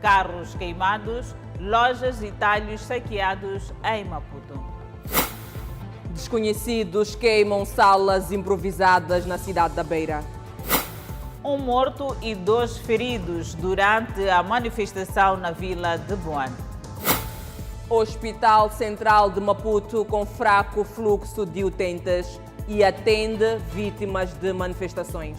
carros queimados, lojas e talhos saqueados em Maputo. Desconhecidos queimam salas improvisadas na cidade da Beira. Um morto e 2 feridos durante a manifestação na vila de Boane. Hospital Central de Maputo com fraco fluxo de utentes e atende vítimas de manifestações.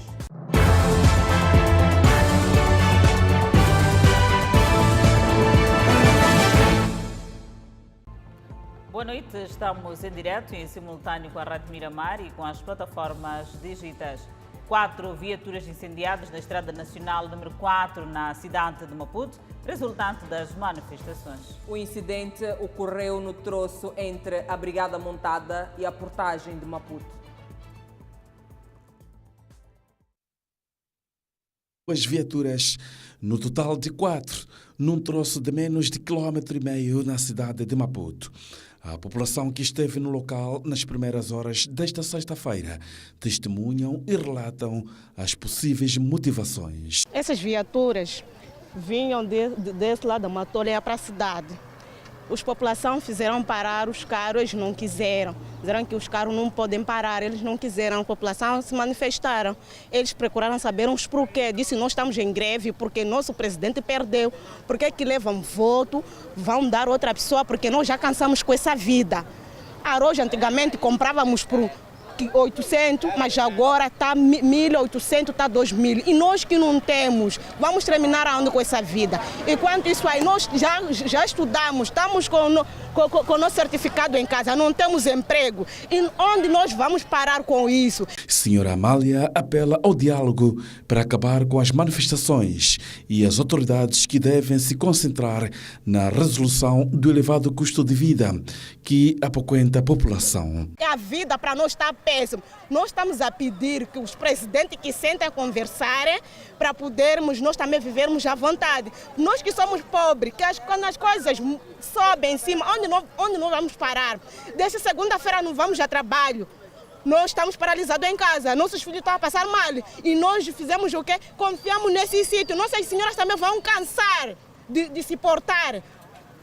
Boa noite, estamos em direto e em simultâneo com a Rádio Miramar e com as plataformas digitais. 4 viaturas incendiadas na Estrada Nacional número 4 na cidade de Maputo, resultante das manifestações. O incidente ocorreu no troço entre a Brigada Montada e a Portagem de Maputo. As viaturas, no total de 4, num troço de menos de 1,5 km na cidade de Maputo. A população que esteve no local nas primeiras horas desta sexta-feira testemunham e relatam as possíveis motivações. Essas viaturas vinham desse lado da Matoleia para a cidade. Os população fizeram parar os carros, eles não quiseram. Disseram que os carros não podem parar, eles não quiseram. A população se manifestaram. Eles procuraram saber uns porquê. Disse, nós estamos em greve porque nosso presidente perdeu. Por que levam voto, vão dar outra pessoa, porque nós já cansamos com essa vida. Arroz antigamente comprávamos por 800, mas agora está 1.800, está 2.000. E nós que não temos, vamos terminar aonde com essa vida? Enquanto isso aí, nós já estudamos, estamos com o nosso certificado em casa, não temos emprego. E onde nós vamos parar com isso? Senhora Amália apela ao diálogo para acabar com as manifestações e as autoridades que devem se concentrar na resolução do elevado custo de vida que apoquenta a população. A vida para nós está péssimo. Nós estamos a pedir que os presidentes que sentem a conversar para podermos nós também vivermos à vontade. Nós que somos pobres, que quando as coisas sobem em cima, onde nós vamos parar? Desde segunda-feira não vamos a trabalho. Nós estamos paralisados em casa, nossos filhos estão a passar mal. E nós fizemos o quê? Confiamos nesse sítio. Nossas senhoras também vão cansar de se portar.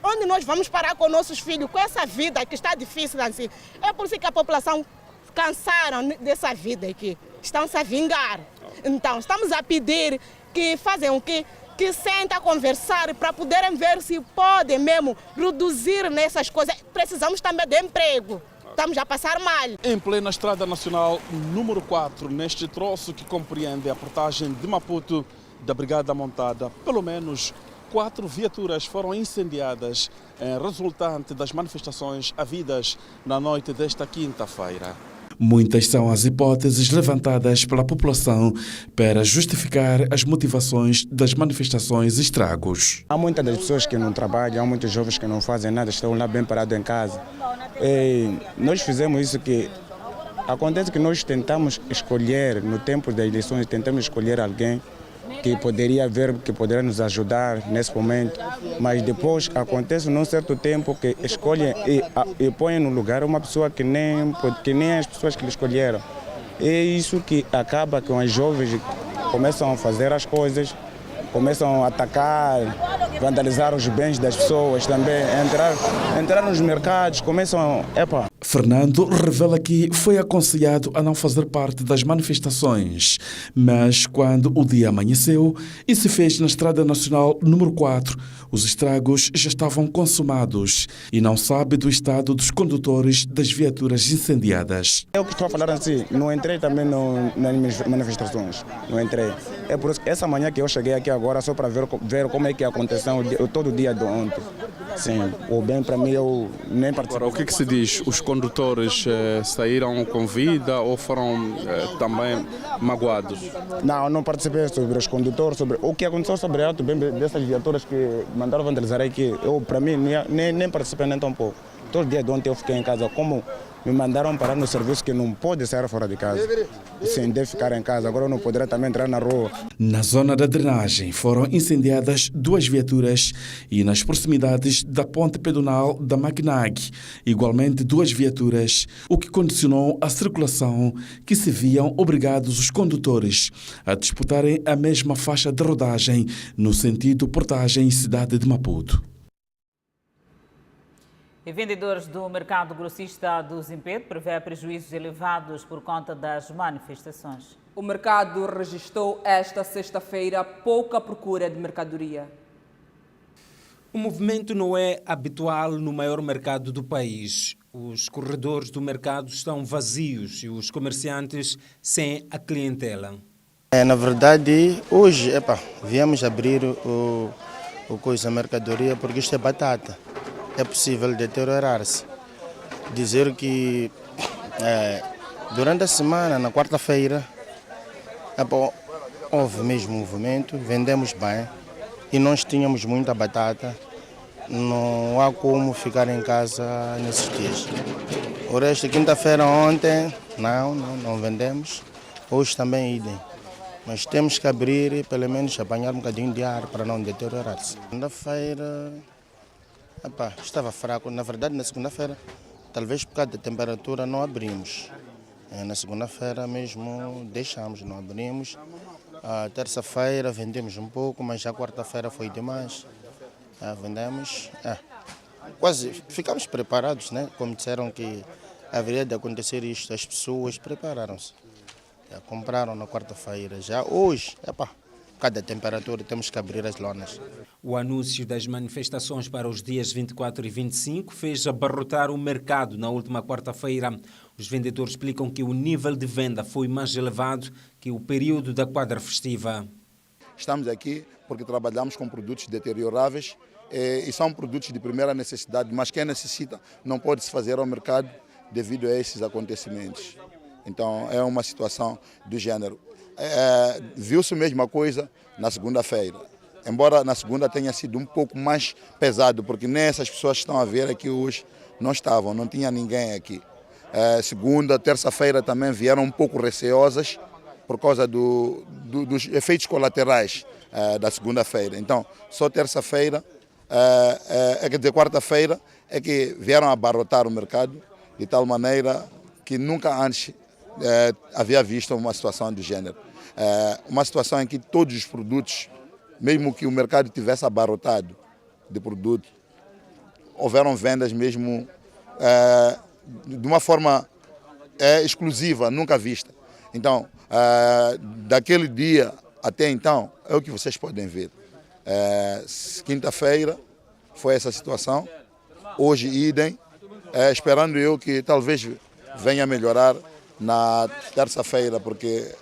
Onde nós vamos parar com nossos filhos, com essa vida que está difícil assim? É por isso que a população cansaram dessa vida aqui, estão se a vingar. Então, estamos a pedir que fazem o quê? Que sentem a conversar para poderem ver se podem mesmo reduzir nessas coisas. Precisamos também de emprego. Estamos a passar mal. Em plena Estrada Nacional número 4, neste troço que compreende a portagem de Maputo da Brigada Montada, pelo menos 4 viaturas foram incendiadas, resultante das manifestações havidas na noite desta quinta-feira. Muitas são as hipóteses levantadas pela população para justificar as motivações das manifestações e estragos. Há muitas das pessoas que não trabalham, há muitos jovens que não fazem nada, estão lá bem parados em casa. E nós fizemos isso que acontece que nós tentamos escolher, no tempo das eleições, tentamos escolher alguém que poderia ver, que poderia nos ajudar nesse momento, mas depois acontece num certo tempo que escolhem e põem no lugar uma pessoa que nem as pessoas que lhe escolheram. É isso que acaba com os jovens começam a fazer as coisas, começam a atacar, vandalizar os bens das pessoas também, entrar nos mercados, começam... Fernando revela que foi aconselhado a não fazer parte das manifestações, mas quando o dia amanheceu e se fez na Estrada Nacional número 4, os estragos já estavam consumados e não sabe do estado dos condutores das viaturas incendiadas. Eu que estou a falar assim, não entrei também nas manifestações, não entrei. É por isso que essa manhã que eu cheguei aqui agora só para ver como é que aconteceu todo o dia de ontem. Sim, o bem para mim eu nem participei. Agora, o que se diz? Os condutores saíram com vida ou foram também magoados? Não participei sobre os condutores, sobre o que aconteceu sobre a bem dessas viaturas que mandaram vandalizar aqui. Eu, para mim, nem participei nem tão pouco. Todo dia de ontem eu fiquei em casa. Como me mandaram parar no serviço que não pode sair fora de casa. Sim, deve ficar em casa. Agora eu não poderá também entrar na rua. Na zona da drenagem foram incendiadas 2 viaturas e nas proximidades da ponte pedonal da Maquinag, igualmente 2 viaturas, o que condicionou a circulação, que se viam obrigados os condutores a disputarem a mesma faixa de rodagem no sentido Portagem e cidade de Maputo. E vendedores do mercado grossista do Zimpeto prevê prejuízos elevados por conta das manifestações. O mercado registrou esta sexta-feira pouca procura de mercadoria. O movimento não é habitual no maior mercado do país. Os corredores do mercado estão vazios e os comerciantes sem a clientela. Na verdade, hoje viemos abrir o coisa mercadoria porque isto é batata. É possível deteriorar-se. Dizer que durante a semana, na quarta-feira, houve mesmo movimento, vendemos bem e nós tínhamos muita batata. Não há como ficar em casa nesses dias. O resto, quinta-feira, ontem, não vendemos. Hoje também idem. Mas temos que abrir e pelo menos apanhar um bocadinho de ar para não deteriorar-se. Segunda-feira estava fraco. Na verdade, na segunda-feira, talvez por causa da temperatura, não abrimos. Na segunda-feira mesmo deixamos, não abrimos. Terça-feira vendemos um pouco, mas já quarta-feira foi demais. Vendemos. Quase ficamos preparados, né? Como disseram que haveria de acontecer isto, as pessoas prepararam-se. Compraram na quarta-feira. Já hoje, por causa da temperatura, temos que abrir as lonas. O anúncio das manifestações para os dias 24 e 25 fez abarrotar o mercado na última quarta-feira. Os vendedores explicam que o nível de venda foi mais elevado que o período da quadra festiva. Estamos aqui porque trabalhamos com produtos deterioráveis e são produtos de primeira necessidade, mas quem necessita não pode se fazer ao mercado devido a esses acontecimentos. Então é uma situação do gênero. Viu-se a mesma coisa na segunda-feira, embora na segunda tenha sido um pouco mais pesado, porque nem essas pessoas que estão a ver aqui hoje não estavam, não tinha ninguém aqui. Segunda, terça-feira também vieram um pouco receosas por causa dos efeitos colaterais da segunda-feira. Então, só terça-feira, quer dizer, quarta-feira, é que vieram abarrotar o mercado de tal maneira que nunca antes havia visto uma situação do gênero. Uma situação em que todos os produtos, mesmo que o mercado tivesse abarrotado de produto, houveram vendas mesmo de uma forma exclusiva, nunca vista. Então, daquele dia até então, é o que vocês podem ver. Quinta-feira foi essa situação, hoje idem, esperando eu que talvez venha melhorar na terça-feira, porque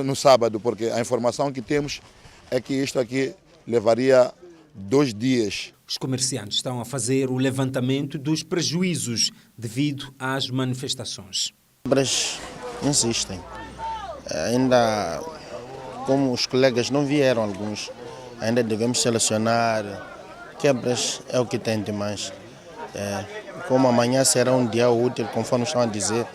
no sábado, porque a informação que temos é que isto aqui levaria 2 dias. Os comerciantes estão a fazer o levantamento dos prejuízos devido às manifestações. Quebras insistem. Ainda, como os colegas não vieram alguns, ainda devemos selecionar. Quebras é o que tem de mais. Como amanhã será um dia útil, conforme estão a dizer,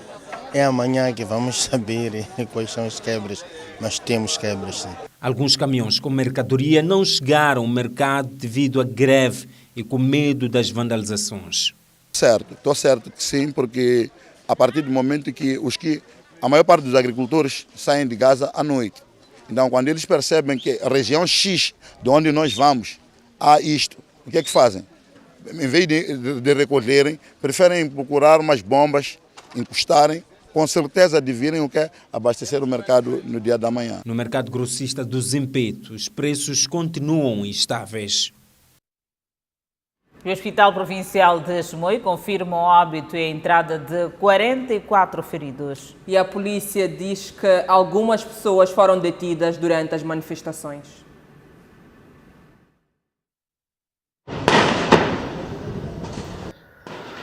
é amanhã que vamos saber quais são as quebras, mas temos quebras, sim. Alguns caminhões com mercadoria não chegaram ao mercado devido à greve e com medo das vandalizações. Certo, estou certo que sim, porque a partir do momento que a maior parte dos agricultores saem de casa à noite. Então, quando eles percebem que a região X, de onde nós vamos, há isto, o que é que fazem? Em vez de recolherem, preferem procurar umas bombas, encostarem, com certeza de virem abastecer o mercado no dia da manhã. No mercado grossista do Zimpeto, os preços continuam estáveis. O Hospital Provincial de Chimoio confirma o óbito e a entrada de 44 feridos. E a polícia diz que algumas pessoas foram detidas durante as manifestações.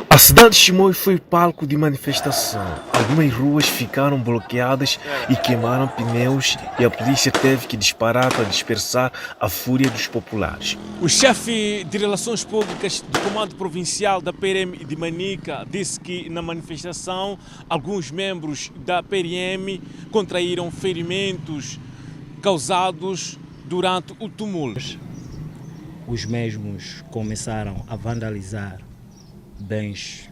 A cidade de Chimoio foi palco de manifestação. Algumas ruas ficaram bloqueadas e queimaram pneus e a polícia teve que disparar para dispersar a fúria dos populares. O chefe de Relações Públicas do Comando Provincial da PRM de Manica disse que na manifestação alguns membros da PRM contraíram ferimentos causados durante o tumulto. Os mesmos começaram a vandalizar bens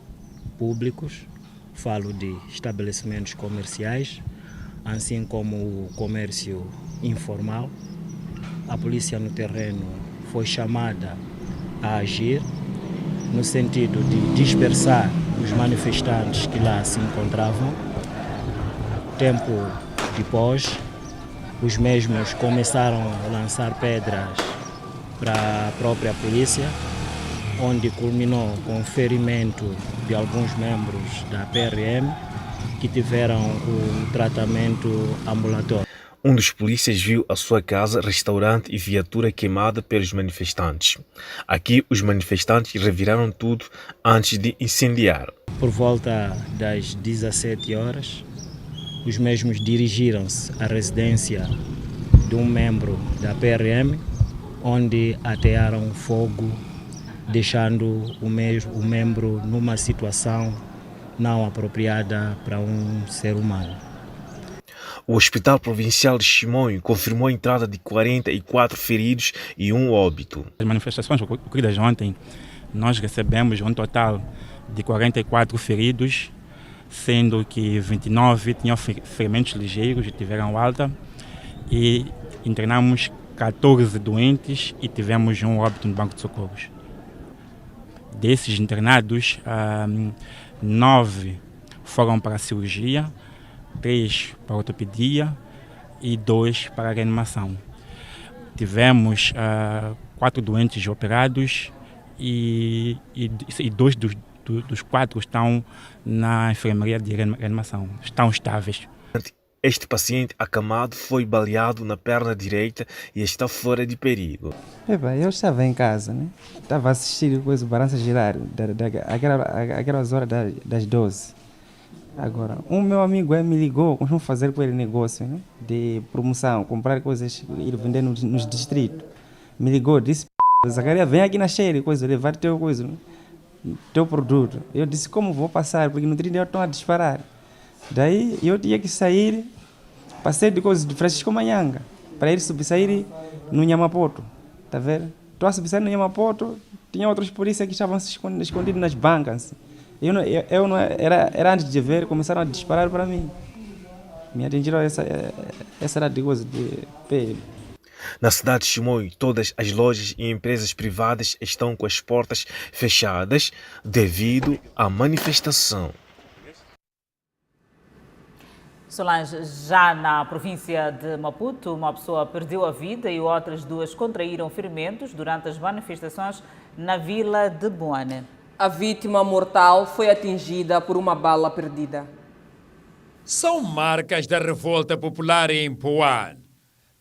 públicos, falo de estabelecimentos comerciais, assim como o comércio informal. A polícia no terreno foi chamada a agir no sentido de dispersar os manifestantes que lá se encontravam. Tempo depois, os mesmos começaram a lançar pedras para a própria polícia, onde culminou com o ferimento de alguns membros da PRM que tiveram o tratamento ambulatório. Um dos polícias viu a sua casa, restaurante e viatura queimada pelos manifestantes. Aqui, os manifestantes reviraram tudo antes de incendiar. Por volta das 17 horas, os mesmos dirigiram-se à residência de um membro da PRM, onde atearam fogo, deixando o membro numa situação não apropriada para um ser humano. O Hospital Provincial de Chimoio confirmou a entrada de 44 feridos e um óbito. As manifestações ocorridas ontem, nós recebemos um total de 44 feridos, sendo que 29 tinham ferimentos ligeiros e tiveram alta, e internamos 14 doentes e tivemos um óbito no banco de socorros. Desses internados, 9 foram para a cirurgia, 3 para a ortopedia e 2 para a reanimação. Tivemos 4 doentes operados e 2 dos 4 estão na enfermaria de reanimação, estão estáveis. Este paciente acamado foi baleado na perna direita e está fora de perigo. Eu estava em casa, né? Estava a assistir coisa balança girar, aquelas horas das 12. Agora, um meu amigo me ligou, vamos fazer com ele negócio, né? De promoção, comprar coisas e vender nos distritos. Me ligou, disse, Zacaria, vem aqui na cheira, levar teu coisa, né? Teu produto. Eu disse, como vou passar? Porque no trilho estão a disparar. Daí eu tinha que sair, passei de coisas de Francisco Manhanga, para ir sair no Nhamapoto, tá vendo? Estou a sair no Nhamapoto, tinha outros polícias que estavam escondidos nas bancas. Eu não era antes de ver, começaram a disparar para mim. Me atingiram essa era de coisa de pele. Na cidade de Chimoio, todas as lojas e empresas privadas estão com as portas fechadas devido à manifestação. Solange, já na província de Maputo, uma pessoa perdeu a vida e outras 2 contraíram ferimentos durante as manifestações na vila de Boane. A vítima mortal foi atingida por uma bala perdida. São marcas da revolta popular em Boane.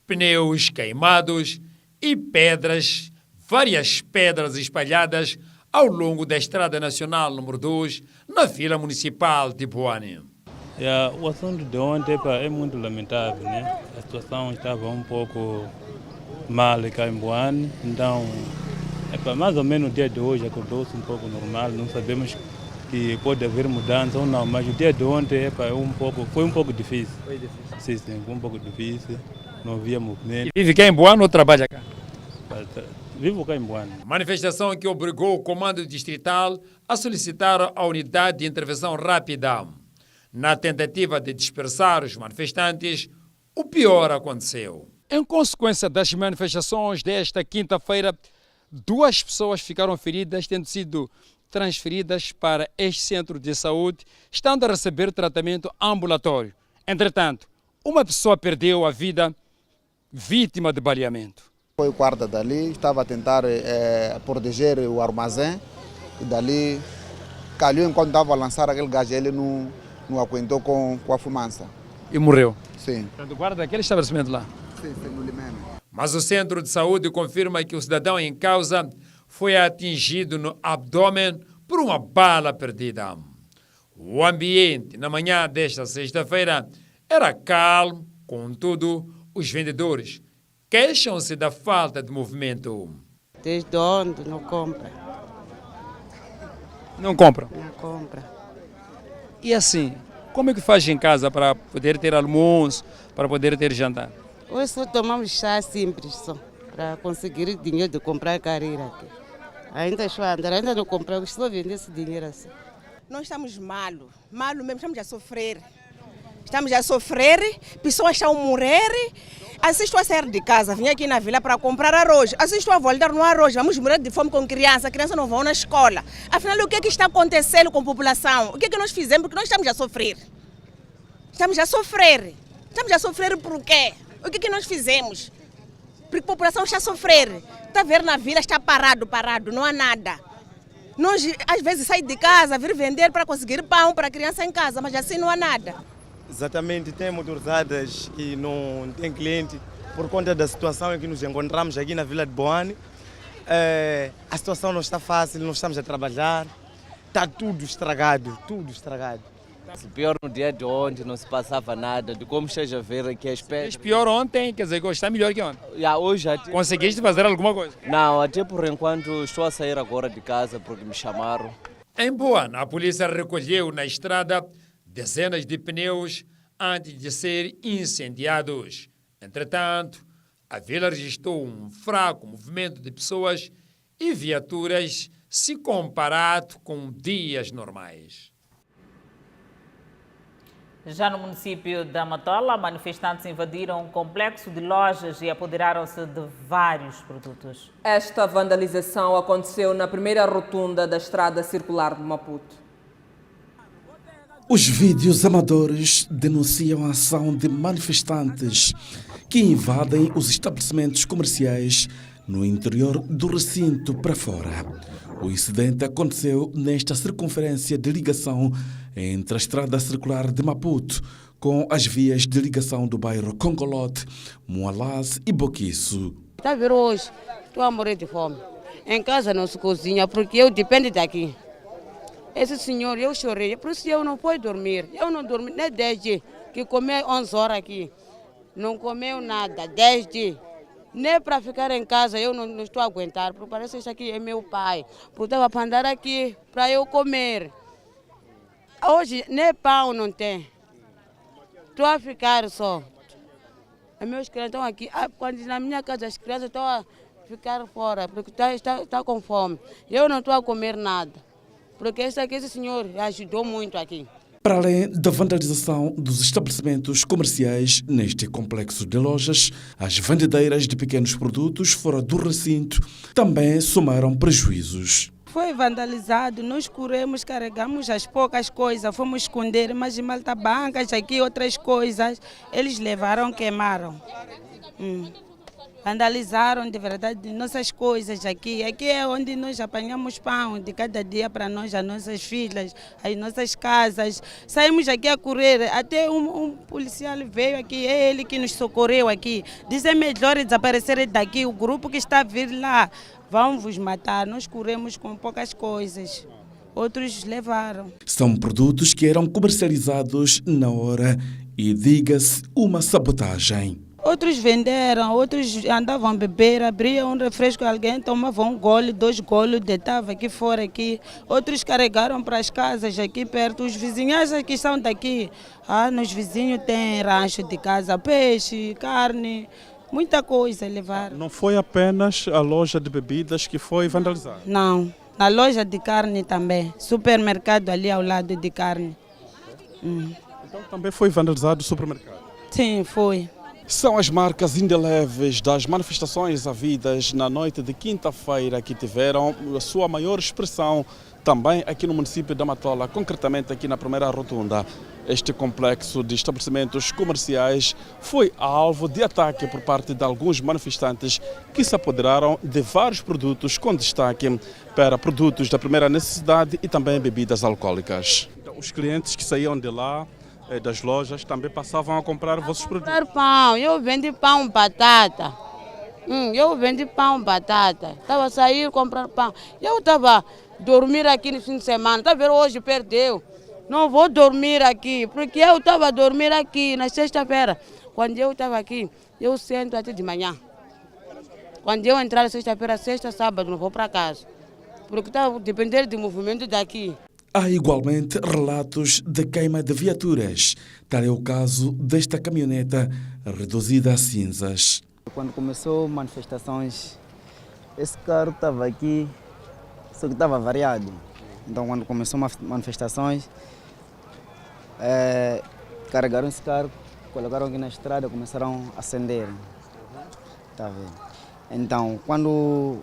Pneus queimados e pedras, várias pedras espalhadas ao longo da Estrada Nacional número 2, na Vila Municipal de Boane. O assunto de ontem é muito lamentável, né? A situação estava um pouco mal cá em Boane, então mais ou menos o dia de hoje acordou-se um pouco normal, não sabemos que pode haver mudança ou não, mas o dia de ontem foi um pouco difícil. Foi difícil? Sim, foi um pouco difícil, não havia movimento. Vive cá em Boane ou trabalha cá? Vivo cá em Boane. Manifestação que obrigou o Comando Distrital a solicitar a unidade de intervenção rápida. Na tentativa de dispersar os manifestantes, o pior aconteceu. Em consequência das manifestações desta quinta-feira, 2 pessoas ficaram feridas, tendo sido transferidas para este centro de saúde, estando a receber tratamento ambulatório. Entretanto, uma pessoa perdeu a vida vítima de baleamento. Foi o guarda dali, estava a tentar proteger o armazém, e dali calhou enquanto estava a lançar aquele gás, ele não aguentou com a fumaça. E morreu? Sim. Portanto, o guarda daquele estabelecimento lá? Sim, no Limene. Mas o centro de saúde confirma que o cidadão em causa foi atingido no abdômen por uma bala perdida. O ambiente na manhã desta sexta-feira era calmo, contudo, os vendedores queixam-se da falta de movimento. Desde onde não compra? Não compra? Não compra. E assim, como é que faz em casa para poder ter almoço, para poder ter jantar? Hoje só tomamos chá simples só, para conseguir dinheiro de comprar carreira aqui. Ainda estou a andar, ainda não compramos, só vender esse dinheiro assim. Nós estamos malo mesmo, estamos a sofrer. Estamos a sofrer, pessoas estão a morrer. Assim estou a sair de casa, vim aqui na vila para comprar arroz. Assim estou a voltar no arroz, vamos morrer de fome com criança não vão na escola. Afinal, o que é que está acontecendo com a população? O que é que nós fizemos? Porque nós estamos a sofrer. Estamos a sofrer. Estamos a sofrer por quê? O que é que nós fizemos? Porque a população está a sofrer. Está a ver na vila, está parado, não há nada. Nós, às vezes, saímos de casa, vir vender para conseguir pão para a criança em casa, mas assim não há nada. Exatamente, tem motorizadas e não tem cliente por conta da situação em que nos encontramos aqui na Vila de Boane. A situação não está fácil, não estamos a trabalhar, está tudo estragado, tudo estragado. Pior no dia de ontem, não se passava nada, de como esteja a ver aqui as pedras. Pior ontem, quer dizer, está melhor que ontem. Hoje Conseguiste fazer alguma coisa? Não, até por enquanto estou a sair agora de casa porque me chamaram. Em Boane, a polícia recolheu na estrada dezenas de pneus antes de serem incendiados. Entretanto, a vila registrou um fraco movimento de pessoas e viaturas se comparado com dias normais. Já no município da Matola, manifestantes invadiram um complexo de lojas e apoderaram-se de vários produtos. Esta vandalização aconteceu na primeira rotunda da estrada circular de Maputo. Os vídeos amadores denunciam a ação de manifestantes que invadem os estabelecimentos comerciais no interior do recinto para fora. O incidente aconteceu nesta circunferência de ligação entre a estrada circular de Maputo com as vias de ligação do bairro Congolote, Moalaz e Boquiço. Está a ver hoje, estou a morrer de fome. Em casa não se cozinha porque eu dependo daqui. Esse senhor, eu chorei, por isso eu não posso dormir. Eu não dormi nem 10 dias, que comeu 11 horas aqui. Não comeu nada, 10 dias. Nem para ficar em casa eu não estou a aguentar, porque parece que isso aqui é meu pai. Porque estava para andar aqui para eu comer. Hoje nem pão não tem. Estou a ficar só. As meus crianças estão aqui. Quando na minha casa as crianças estão a ficar fora, porque está com fome. Eu não estou a comer nada. Porque esse senhor ajudou muito aqui. Para além da vandalização dos estabelecimentos comerciais neste complexo de lojas, as vendedeiras de pequenos produtos fora do recinto também somaram prejuízos. Foi vandalizado, nós corremos, carregamos as poucas coisas, fomos esconder, mas maltabancas, aqui outras coisas, eles levaram, queimaram. Vandalizaram de verdade nossas coisas aqui. Aqui é onde nós apanhamos pão de cada dia para nós, as nossas filhas, as nossas casas. Saímos aqui a correr, até um policial veio aqui, é ele que nos socorreu aqui. Dizem melhor desaparecer daqui, o grupo que está a vir lá, vão vos matar. Nós corremos com poucas coisas, outros levaram. São produtos que eram comercializados na hora e, diga-se, uma sabotagem. Outros venderam, outros andavam a beber, abriam um refresco, alguém tomava um gole, 2 goles, deitava aqui fora. Aqui. Outros carregaram para as casas aqui perto. Os vizinhos que estão daqui, nos vizinhos tem rancho de casa, peixe, carne, muita coisa levaram. Não foi apenas a loja de bebidas que foi vandalizada? Não, na loja de carne também, supermercado ali ao lado de carne. Então também foi vandalizado o supermercado? Sim, foi. São as marcas indeléveis das manifestações havidas na noite de quinta-feira que tiveram a sua maior expressão também aqui no município da Matola, concretamente aqui na primeira rotunda. Este complexo de estabelecimentos comerciais foi alvo de ataque por parte de alguns manifestantes que se apoderaram de vários produtos com destaque para produtos da primeira necessidade e também bebidas alcoólicas. Então, os clientes que saíam de lá das lojas também passavam a comprar vossos produtos? Comprar pão, eu vendi pão, batata. Eu vendi pão, batata. Estava a sair comprar pão. Eu estava a dormir aqui no fim de semana. Está a ver, hoje perdeu. Não vou dormir aqui, porque eu estava a dormir aqui na sexta-feira. Quando eu estava aqui, eu sento até de manhã. Quando eu entrar na sexta-feira, sexta, sábado, não vou para casa. Porque está a depender do movimento daqui. Há igualmente relatos de queima de viaturas. Tal é o caso desta caminhoneta reduzida a cinzas. Quando começou manifestações, esse carro estava aqui, só que estava variado. Então, quando começou manifestações, carregaram esse carro, colocaram aqui na estrada, começaram a acender. Tá vendo? Então, quando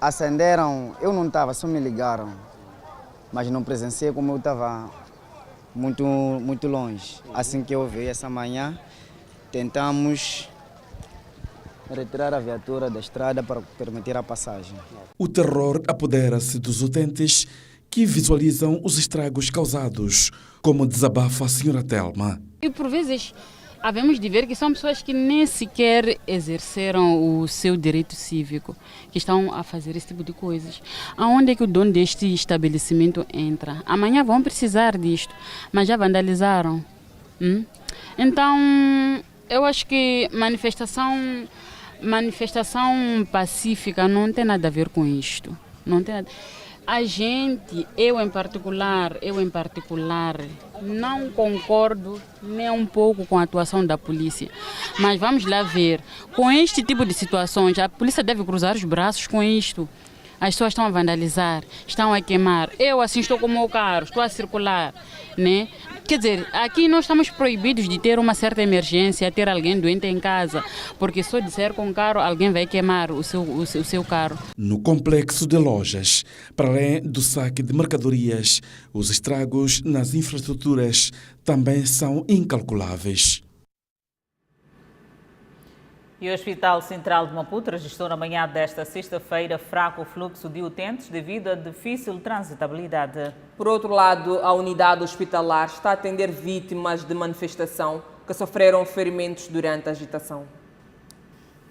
acenderam, eu não estava, só me ligaram. Mas não presenciei, como eu estava muito longe. Assim que eu vi essa manhã, tentamos retirar a viatura da estrada para permitir a passagem. O terror apodera-se dos utentes que visualizam os estragos causados, como desabafa a senhora Telma. E por vezes havemos de ver que são pessoas que nem sequer exerceram o seu direito cívico, que estão a fazer esse tipo de coisas. Aonde é que o dono deste estabelecimento entra? Amanhã vão precisar disto, mas já vandalizaram. Então, eu acho que manifestação pacífica não tem nada a ver com isto. Não tem nada. A gente, eu em particular, não concordo nem um pouco com a atuação da polícia. Mas vamos lá ver, com este tipo de situações, a polícia deve cruzar os braços com isto. As pessoas estão a vandalizar, estão a queimar. Eu assim estou com o meu carro, estou a circular, né? Quer dizer, aqui nós estamos proibidos de ter uma certa emergência, ter alguém doente em casa, porque se eu disser com o carro, alguém vai queimar o seu carro. No complexo de lojas, para além do saque de mercadorias, os estragos nas infraestruturas também são incalculáveis. E o Hospital Central de Maputo registrou na manhã desta sexta-feira fraco fluxo de utentes devido à difícil transitabilidade. Por outro lado, a unidade hospitalar está a atender vítimas de manifestação que sofreram ferimentos durante a agitação.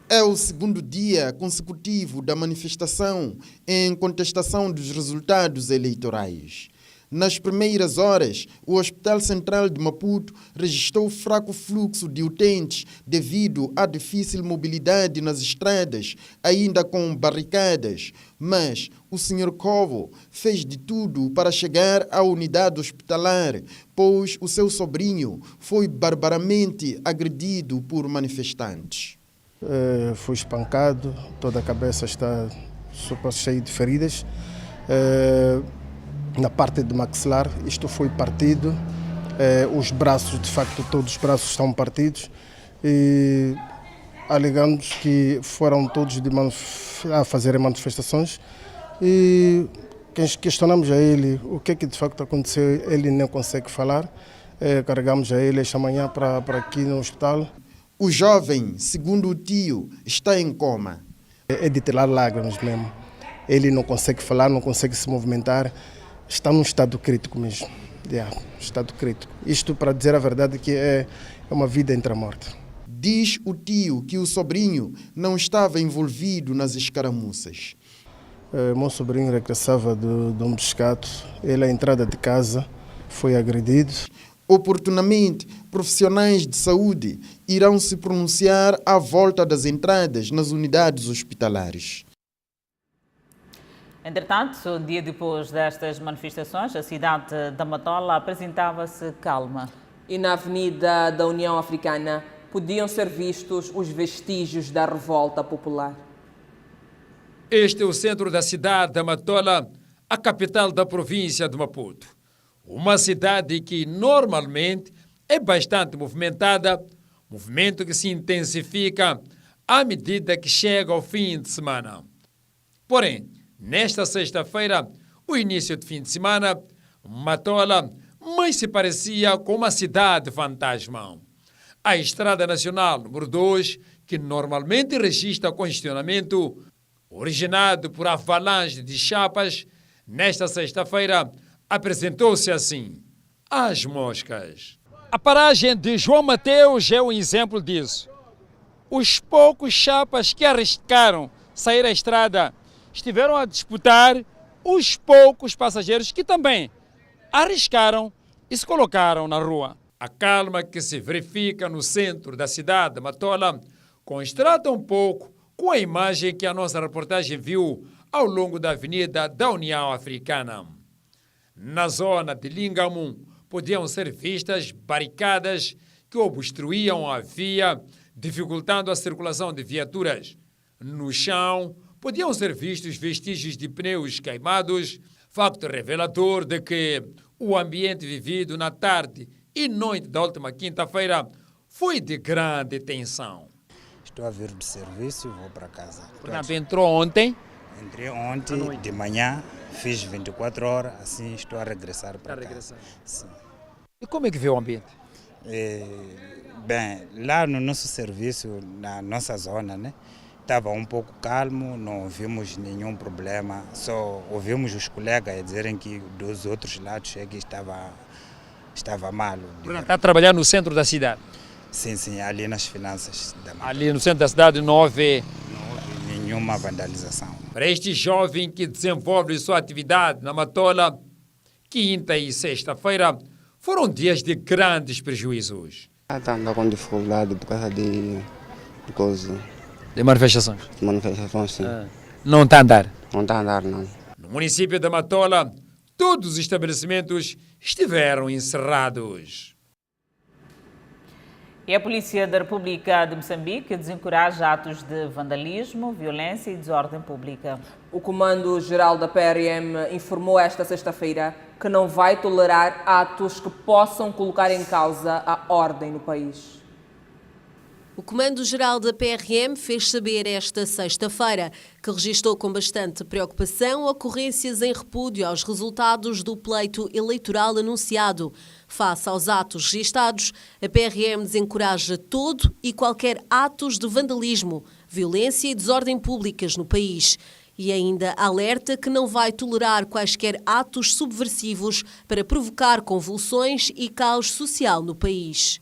É o segundo dia consecutivo da manifestação em contestação dos resultados eleitorais. Nas primeiras horas, o Hospital Central de Maputo registrou fraco fluxo de utentes devido à difícil mobilidade nas estradas, ainda com barricadas. Mas o Sr. Covo fez de tudo para chegar à unidade hospitalar, pois o seu sobrinho foi barbaramente agredido por manifestantes. Foi espancado, toda a cabeça está super cheia de feridas. Na parte do maxilar, isto foi partido, os braços, de facto, todos os braços estão partidos e alegamos que foram todos a fazer manifestações e questionamos a ele o que de facto aconteceu, ele não consegue falar, carregamos a ele esta manhã para aqui no hospital. O jovem, segundo o tio, está em coma. É de tirar lágrimas mesmo, ele não consegue falar, não consegue se movimentar. Está num estado crítico mesmo, estado crítico. Isto para dizer a verdade que é uma vida entre a morte. Diz o tio que o sobrinho não estava envolvido nas escaramuças. Meu sobrinho regressava de um pescado, ele à entrada de casa foi agredido. Oportunamente, profissionais de saúde irão se pronunciar à volta das entradas nas unidades hospitalares. Entretanto, um dia depois destas manifestações, a cidade da Matola apresentava-se calma. E na Avenida da União Africana podiam ser vistos os vestígios da revolta popular. Este é o centro da cidade da Matola, a capital da província de Maputo. Uma cidade que normalmente é bastante movimentada, movimento que se intensifica à medida que chega ao fim de semana. Porém, nesta sexta-feira, o início de fim de semana, Matola mais se parecia com uma cidade fantasma. A Estrada Nacional número 2, que normalmente registra congestionamento originado por avalanche de chapas, nesta sexta-feira apresentou-se assim, às moscas. A paragem de João Mateus é um exemplo disso. os poucos chapas que arriscaram sair à estrada estiveram a disputar os poucos passageiros que também arriscaram e se colocaram na rua. A calma que se verifica no centro da cidade de Matola contrasta um pouco com a imagem que a nossa reportagem viu ao longo da Avenida da União Africana. Na zona de Lingamum podiam ser vistas barricadas que obstruíam a via, dificultando a circulação de viaturas. No chão podiam ser vistos vestígios de pneus queimados, facto revelador de que o ambiente vivido na tarde e noite da última quinta-feira foi de grande tensão. Estou a vir do serviço e vou para casa. Portanto, entrou ontem? Entrei ontem, de manhã, fiz 24 horas, assim estou a regressar para casa. Sim. E como é que vê o ambiente? Bem, lá no nosso serviço, na nossa zona, né, estava um pouco calmo, não vimos nenhum problema, só ouvimos os colegas dizerem que dos outros lados é que estava mal. Está a trabalhar no centro da cidade? Sim, ali nas finanças da Matola. Ali no centro da cidade não houve nenhuma vandalização. Para este jovem que desenvolve sua atividade na Matola, quinta e sexta-feira foram dias de grandes prejuízos. Está com dificuldade por causa de coisa. De manifestações? De manifestações, sim. Não está a andar? Não está a andar, não. No município de Matola, todos os estabelecimentos estiveram encerrados. E a Polícia da República de Moçambique desencoraja atos de vandalismo, violência e desordem pública. O Comando-Geral da PRM informou esta sexta-feira que não vai tolerar atos que possam colocar em causa a ordem no país. O Comando-Geral da PRM fez saber esta sexta-feira que registrou com bastante preocupação ocorrências em repúdio aos resultados do pleito eleitoral anunciado. Face aos atos registados, a PRM desencoraja todo e qualquer atos de vandalismo, violência e desordem públicas no país. E ainda alerta que não vai tolerar quaisquer atos subversivos para provocar convulsões e caos social no país.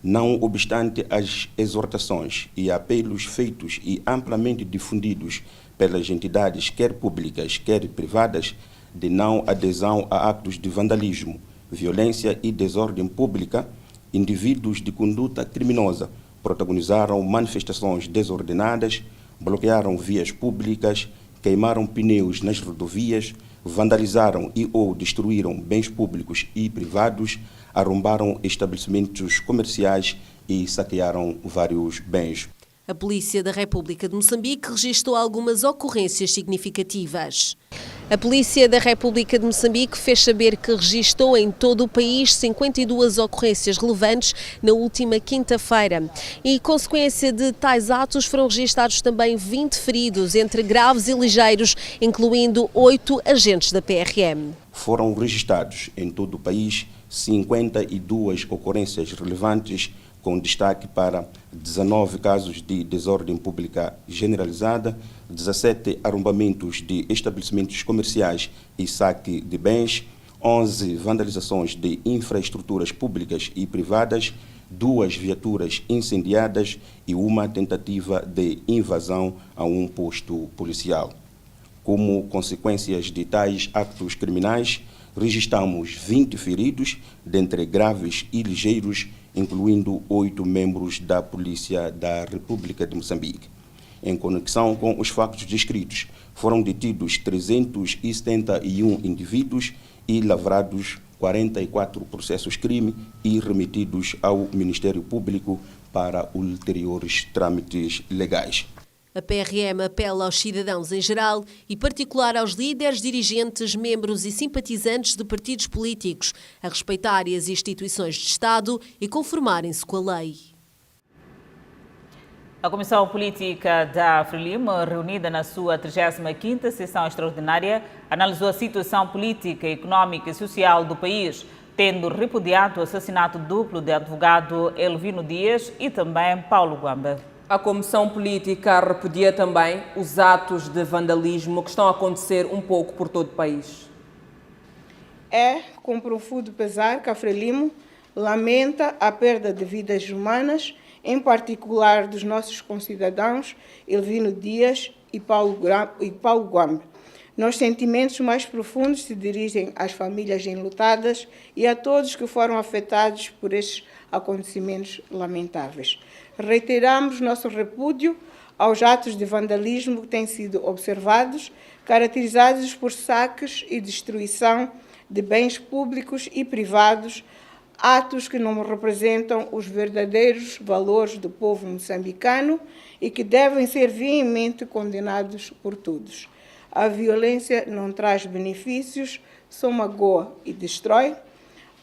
Não obstante as exortações e apelos feitos e amplamente difundidos pelas entidades, quer públicas, quer privadas, de não adesão a atos de vandalismo, violência e desordem pública, indivíduos de conduta criminosa protagonizaram manifestações desordenadas, bloquearam vias públicas, queimaram pneus nas rodovias, vandalizaram e ou destruíram bens públicos e privados, arrombaram estabelecimentos comerciais e saquearam vários bens. A Polícia da República de Moçambique registrou algumas ocorrências significativas. A Polícia da República de Moçambique fez saber que registrou em todo o país 52 ocorrências relevantes na última quinta-feira. E, consequência de tais atos, foram registrados também 20 feridos, entre graves e ligeiros, incluindo 8 agentes da PRM. Foram registrados em todo o país 52 ocorrências relevantes, com destaque para 19 casos de desordem pública generalizada, 17 arrombamentos de estabelecimentos comerciais e saque de bens, 11 vandalizações de infraestruturas públicas e privadas, 2 viaturas incendiadas e uma tentativa de invasão a um posto policial. Como consequências de tais atos criminais, registramos 20 feridos, dentre graves e ligeiros, incluindo 8 membros da Polícia da República de Moçambique. Em conexão com os factos descritos, foram detidos 371 indivíduos e lavrados 44 processos crime e remetidos ao Ministério Público para ulteriores trâmites legais. A PRM apela aos cidadãos em geral e particular aos líderes, dirigentes, membros e simpatizantes de partidos políticos a respeitarem as instituições de Estado e conformarem-se com a lei. A Comissão Política da Frelimo, reunida na sua 35ª sessão extraordinária, analisou a situação política, económica e social do país, tendo repudiado o assassinato duplo de advogado Elvino Dias e também Paulo Guamba. A Comissão Política repudia também os atos de vandalismo que estão a acontecer um pouco por todo o país. É com profundo pesar que a Frelimo lamenta a perda de vidas humanas em particular dos nossos concidadãos Elvino Dias e Paulo Guambe. Nossos sentimentos mais profundos se dirigem às famílias enlutadas e a todos que foram afetados por estes acontecimentos lamentáveis. Reiteramos nosso repúdio aos atos de vandalismo que têm sido observados, caracterizados por saques e destruição de bens públicos e privados, atos que não representam os verdadeiros valores do povo moçambicano e que devem ser veementemente condenados por todos. A violência não traz benefícios, só magoa e destrói.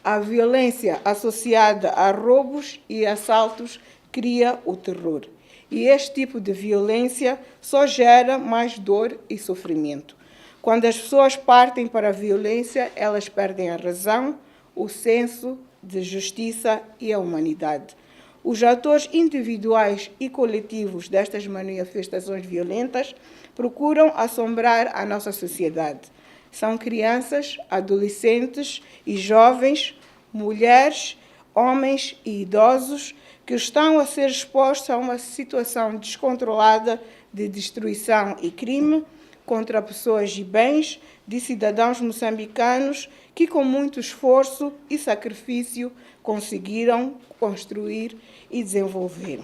A violência associada a roubos e assaltos cria o terror. E este tipo de violência só gera mais dor e sofrimento. Quando as pessoas partem para a violência, elas perdem a razão, o senso de justiça e a humanidade. Os atores individuais e coletivos destas manifestações violentas procuram assombrar a nossa sociedade. São crianças, adolescentes e jovens, mulheres, homens e idosos que estão a ser expostos a uma situação descontrolada de destruição e crime contra pessoas e bens de cidadãos moçambicanos que, com muito esforço e sacrifício, conseguiram construir e desenvolver.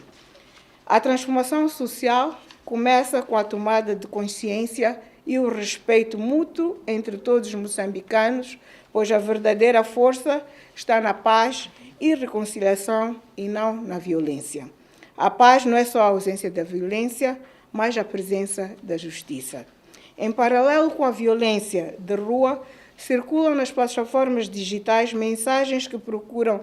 A transformação social começa com a tomada de consciência e o respeito mútuo entre todos os moçambicanos, pois a verdadeira força está na paz e reconciliação e não na violência. A paz não é só a ausência da violência, mas a presença da justiça. Em paralelo com a violência de rua, circulam nas plataformas digitais mensagens que procuram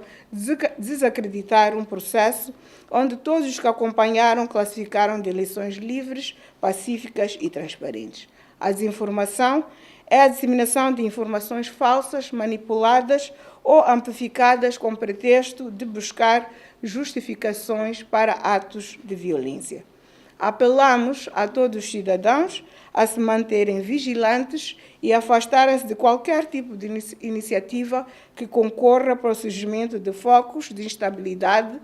desacreditar um processo onde todos os que acompanharam classificaram de eleições livres, pacíficas e transparentes. A desinformação é a disseminação de informações falsas, manipuladas ou amplificadas com pretexto de buscar justificações para atos de violência. Apelamos a todos os cidadãos a se manterem vigilantes e afastarem-se de qualquer tipo de iniciativa que concorra para o surgimento de focos de instabilidade,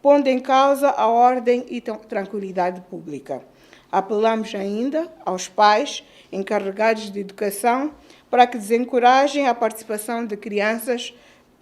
pondo em causa a ordem e tranquilidade pública. Apelamos ainda aos pais encarregados de educação para que desencorajem a participação de crianças,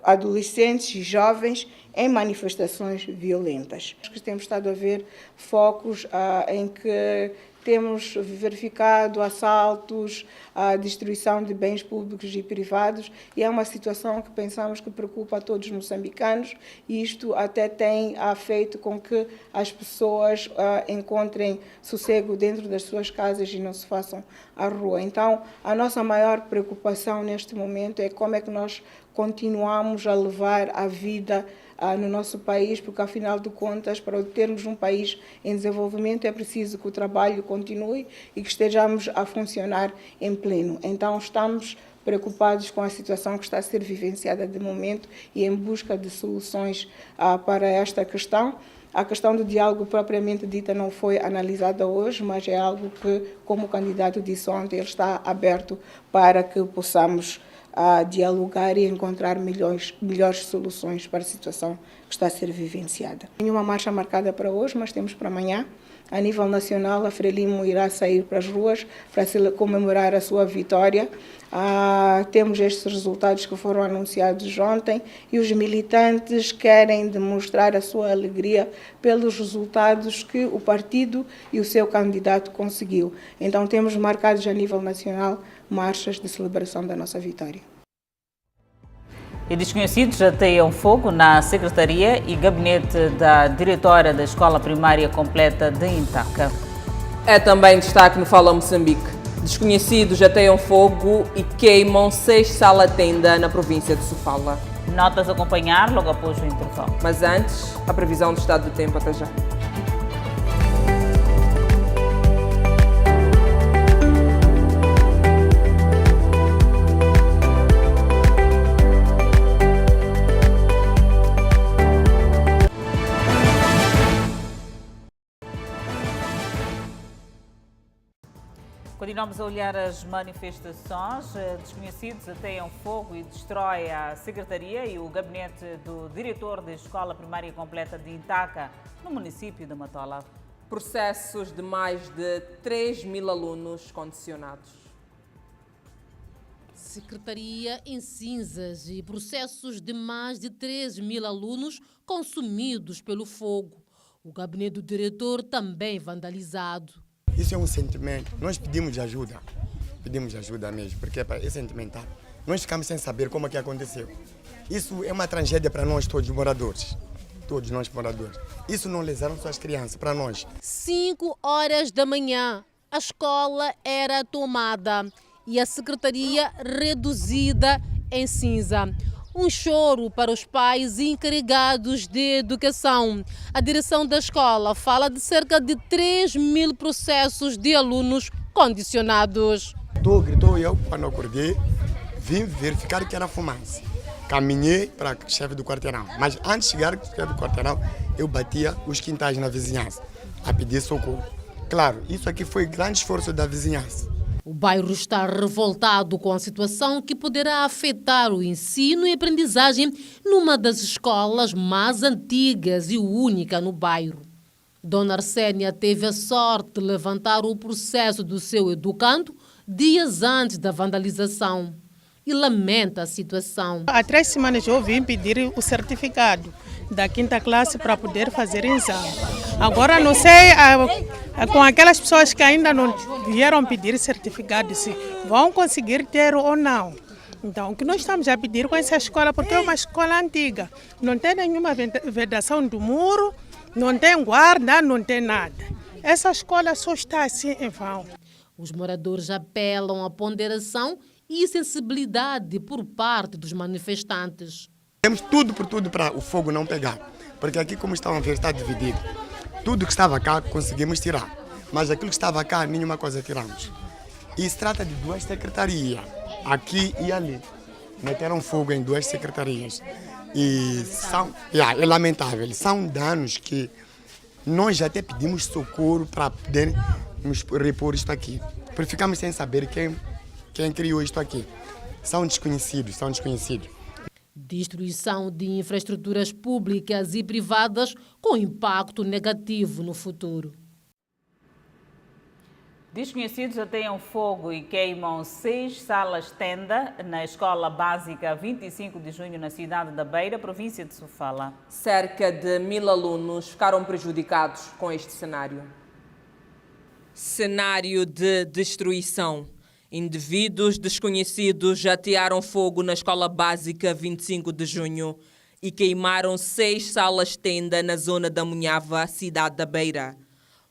adolescentes e jovens em manifestações violentas. Temos estado a ver focos em que temos verificado assaltos, a destruição de bens públicos e privados, e é uma situação que pensamos que preocupa a todos os moçambicanos, e isto até tem feito com que as pessoas encontrem sossego dentro das suas casas e não se façam à rua. Então, a nossa maior preocupação neste momento é como é que nós continuamos a levar a vida no nosso país, porque, afinal de contas, para termos um país em desenvolvimento, é preciso que o trabalho continue e que estejamos a funcionar em pleno. Então, estamos preocupados com a situação que está a ser vivenciada de momento e em busca de soluções para esta questão. A questão do diálogo propriamente dita não foi analisada hoje, mas é algo que, como o candidato disse ontem, ele está aberto para que possamos dialogar e encontrar melhores soluções para a situação que está a ser vivenciada. Tem uma marcha marcada para hoje, mas temos para amanhã. A nível nacional, a Frelimo irá sair para as ruas para comemorar a sua vitória. Temos estes resultados que foram anunciados ontem e os militantes querem demonstrar a sua alegria pelos resultados que o partido e o seu candidato conseguiu. Então temos marcados a nível nacional marchas de celebração da nossa vitória. E desconhecidos ateiam fogo na secretaria e gabinete da diretora da Escola Primária Completa de Intaca. É também destaque no Fala Moçambique. Desconhecidos ateiam fogo e queimam 6 salas-tenda na província de Sofala. Notas a acompanhar logo após o intervalo. Mas antes, a previsão do estado do tempo. Até já. Continuamos a olhar as manifestações. Desconhecidos ateiam fogo e destrói a secretaria e o gabinete do diretor da Escola Primária Completa de Intaca, no município de Matola. Processos de mais de 3.000 alunos condicionados. Secretaria em cinzas e processos de mais de 3.000 alunos consumidos pelo fogo. O gabinete do diretor também vandalizado. Isso é um sentimento. Nós pedimos ajuda mesmo, porque é sentimental. Nós ficamos sem saber como é que aconteceu. Isso é uma tragédia para nós todos moradores. Todos nós moradores. Isso não lesaram só as crianças, para nós. 5 horas da manhã, a escola era tomada e a secretaria reduzida em cinza. Um choro para os pais encarregados de educação. A direção da escola fala de cerca de 3.000 processos de alunos condicionados. Gritou eu, quando acordei, vim verificar que era fumaça. Caminhei para o chefe do quarteirão, mas antes de chegar ao chefe do quarteirão, eu batia os quintais na vizinhança a pedir socorro. Claro, isso aqui foi grande esforço da vizinhança. O bairro está revoltado com a situação que poderá afetar o ensino e aprendizagem numa das escolas mais antigas e única no bairro. Dona Arsénia teve a sorte de levantar o processo do seu educando dias antes da vandalização e lamenta a situação. Há 3 semanas eu vim pedir o certificado da 5ª classe para poder fazer exame. Agora não sei com aquelas pessoas que ainda não vieram pedir certificado se vão conseguir ter ou não. Então o que nós estamos a pedir com essa escola, porque é uma escola antiga, não tem nenhuma vedação do muro, não tem guarda, não tem nada. Essa escola só está assim em vão. Os moradores apelam à ponderação e sensibilidade por parte dos manifestantes. Temos tudo por tudo para o fogo não pegar, porque aqui, como estão a ver, está dividido. Tudo que estava cá conseguimos tirar, mas aquilo que estava cá, nenhuma coisa tiramos. E se trata de 2 secretarias, aqui e ali. Meteram fogo em 2 secretarias. E é lamentável, são danos que nós já até pedimos socorro para poder nos repor isto aqui. Porque ficamos sem saber quem criou isto aqui. São desconhecidos. Destruição de infraestruturas públicas e privadas com impacto negativo no futuro. Desconhecidos ateiam fogo e queimam 6 salas-tenda na Escola Básica 25 de Junho, na cidade da Beira, província de Sofala. Cerca de 1.000 alunos ficaram prejudicados com este cenário. Cenário de destruição. Indivíduos desconhecidos atearam fogo na Escola Básica 25 de Junho e queimaram 6 salas-tenda na zona da Munhava, cidade da Beira.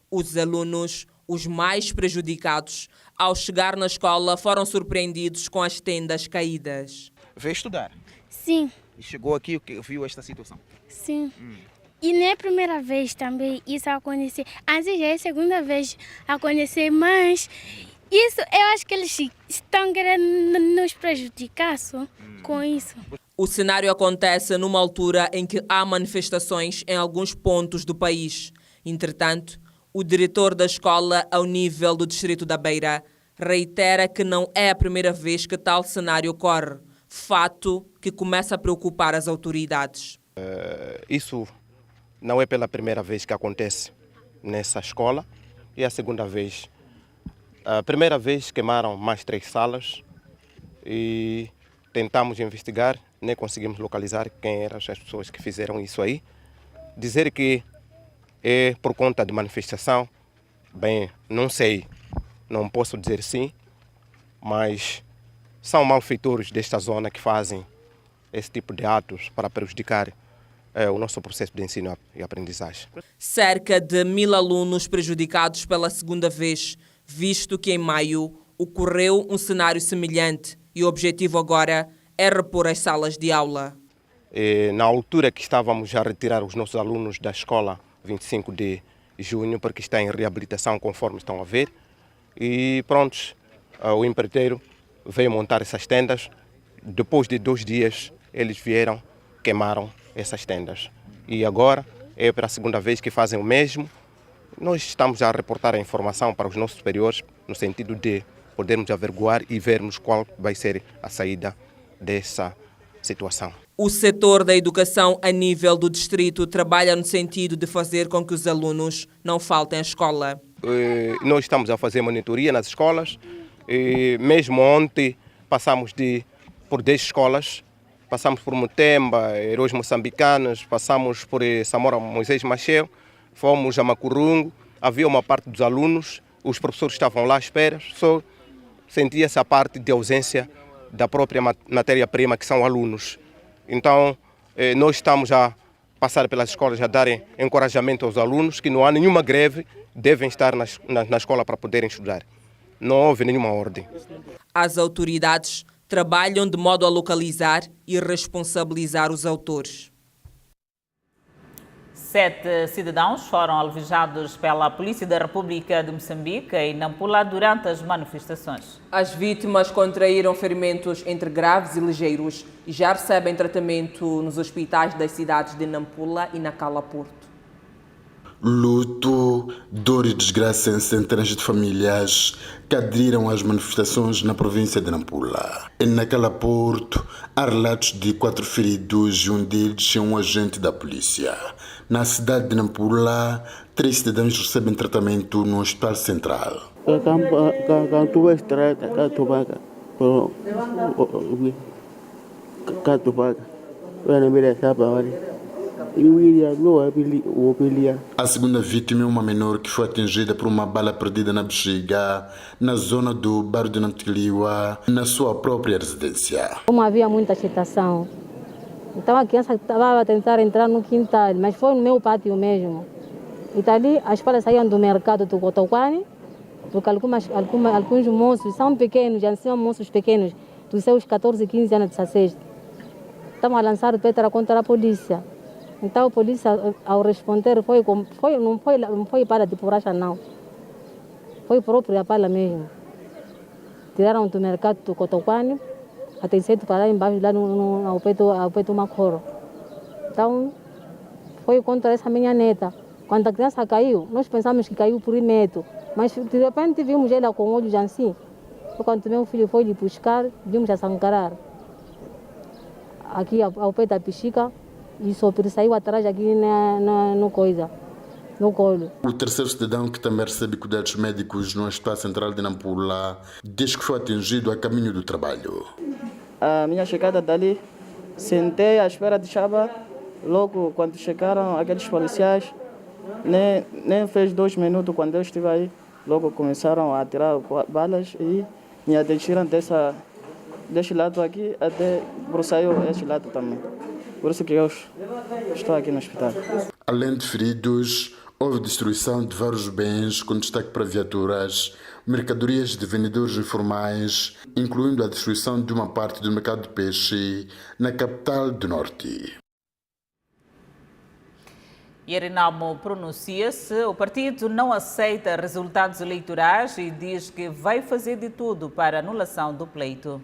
Os alunos, os mais prejudicados, ao chegar na escola, foram surpreendidos com as tendas caídas. Veio estudar? Sim. E chegou aqui e viu esta situação? Sim. E não é a primeira vez também isso acontecer. Antes já é a segunda vez acontecer, mas isso eu acho que eles estão querendo nos prejudicar só com isso. O cenário acontece numa altura em que há manifestações em alguns pontos do país. Entretanto, o diretor da escola, ao nível do distrito da Beira, reitera que não é a primeira vez que tal cenário ocorre, fato que começa a preocupar as autoridades. Isso não é pela primeira vez que acontece nessa escola, é a segunda vez. A primeira vez queimaram mais 3 salas e tentamos investigar, nem conseguimos localizar quem eram as pessoas que fizeram isso aí. Dizer que é por conta de manifestação, bem, não sei, não posso dizer sim, mas são malfeitores desta zona que fazem esse tipo de atos para prejudicar o nosso processo de ensino e aprendizagem. Cerca de 1.000 alunos prejudicados pela segunda vez, visto que em maio ocorreu um cenário semelhante e o objetivo agora é repor as salas de aula. Na altura que estávamos a retirar os nossos alunos da escola 25 de junho, porque está em reabilitação, conforme estão a ver, e pronto, o empreiteiro veio montar essas tendas. Depois de 2 dias, eles vieram, queimaram essas tendas. E agora é para a segunda vez que fazem o mesmo. Nós estamos a reportar a informação para os nossos superiores no sentido de podermos averiguar e vermos qual vai ser a saída dessa situação. O setor da educação a nível do distrito trabalha no sentido de fazer com que os alunos não faltem à escola. Nós estamos a fazer monitoria nas escolas. Mesmo ontem passamos por 10 escolas. Passamos por Mutemba, Heróis Moçambicanos, passamos por Samora Moisés Machel, fomos a Macurungo. Havia uma parte dos alunos, os professores estavam lá à espera, só sentia-se a parte de ausência da própria matéria-prima, que são alunos. Então, nós estamos a passar pelas escolas a darem encorajamento aos alunos que não há nenhuma greve, devem estar na escola para poderem estudar. Não houve nenhuma ordem. As autoridades trabalham de modo a localizar e responsabilizar os autores. 7 cidadãos foram alvejados pela Polícia da República de Moçambique em Nampula durante as manifestações. As vítimas contraíram ferimentos entre graves e ligeiros e já recebem tratamento nos hospitais das cidades de Nampula e Nacala Porto. Luto, dor e desgraça em centenas de famílias que aderiram às manifestações na província de Nampula. Em Nacala Porto, há relatos de 4 feridos e um deles é um agente da polícia. Na cidade de Nampula, 3 cidadãos recebem tratamento no Hospital Central. A segunda vítima é uma menor que foi atingida por uma bala perdida na bexiga, na zona do bairro de Nanticliwa, na sua própria residência. Como havia muita agitação, então a criança estava a tentar entrar no quintal, mas foi no meu pátio mesmo. E dali as falas saíam do mercado do Cotoquani, porque alguns moços são pequenos, já são moços pequenos, dos seus 14, 15 anos, 16. Estavam a lançar pedra contra a polícia. Então a polícia, ao responder, não foi para de borracha, não. Foi própria bala mesmo. Tiraram do mercado do Cotoquani, até cedo para lá embaixo, lá ao pé do Macoro. Então, foi contra essa minha neta. Quando a criança caiu, nós pensamos que caiu por medo, mas de repente vimos ela com olhos assim. Quando meu filho foi lhe buscar, vimos a sangrar. Aqui ao pé da bexiga, e saiu atrás aqui no colo. O terceiro cidadão, que também recebe cuidados médicos no Hospital Central de Nampula, diz que foi atingido a caminho do trabalho. A minha chegada dali, sentei à espera de Chaba. Logo, quando chegaram aqueles policiais, nem fez 2 minutos quando eu estive aí, logo começaram a tirar balas e me atingiram deste lado aqui até saiu este lado também. Por isso que eu estou aqui no hospital. Além de feridos, houve destruição de vários bens, com destaque para viaturas, mercadorias de vendedores informais, incluindo a destruição de uma parte do mercado de peixe na capital do Norte. E Renamo pronuncia-se. O partido não aceita resultados eleitorais e diz que vai fazer de tudo para a anulação do pleito.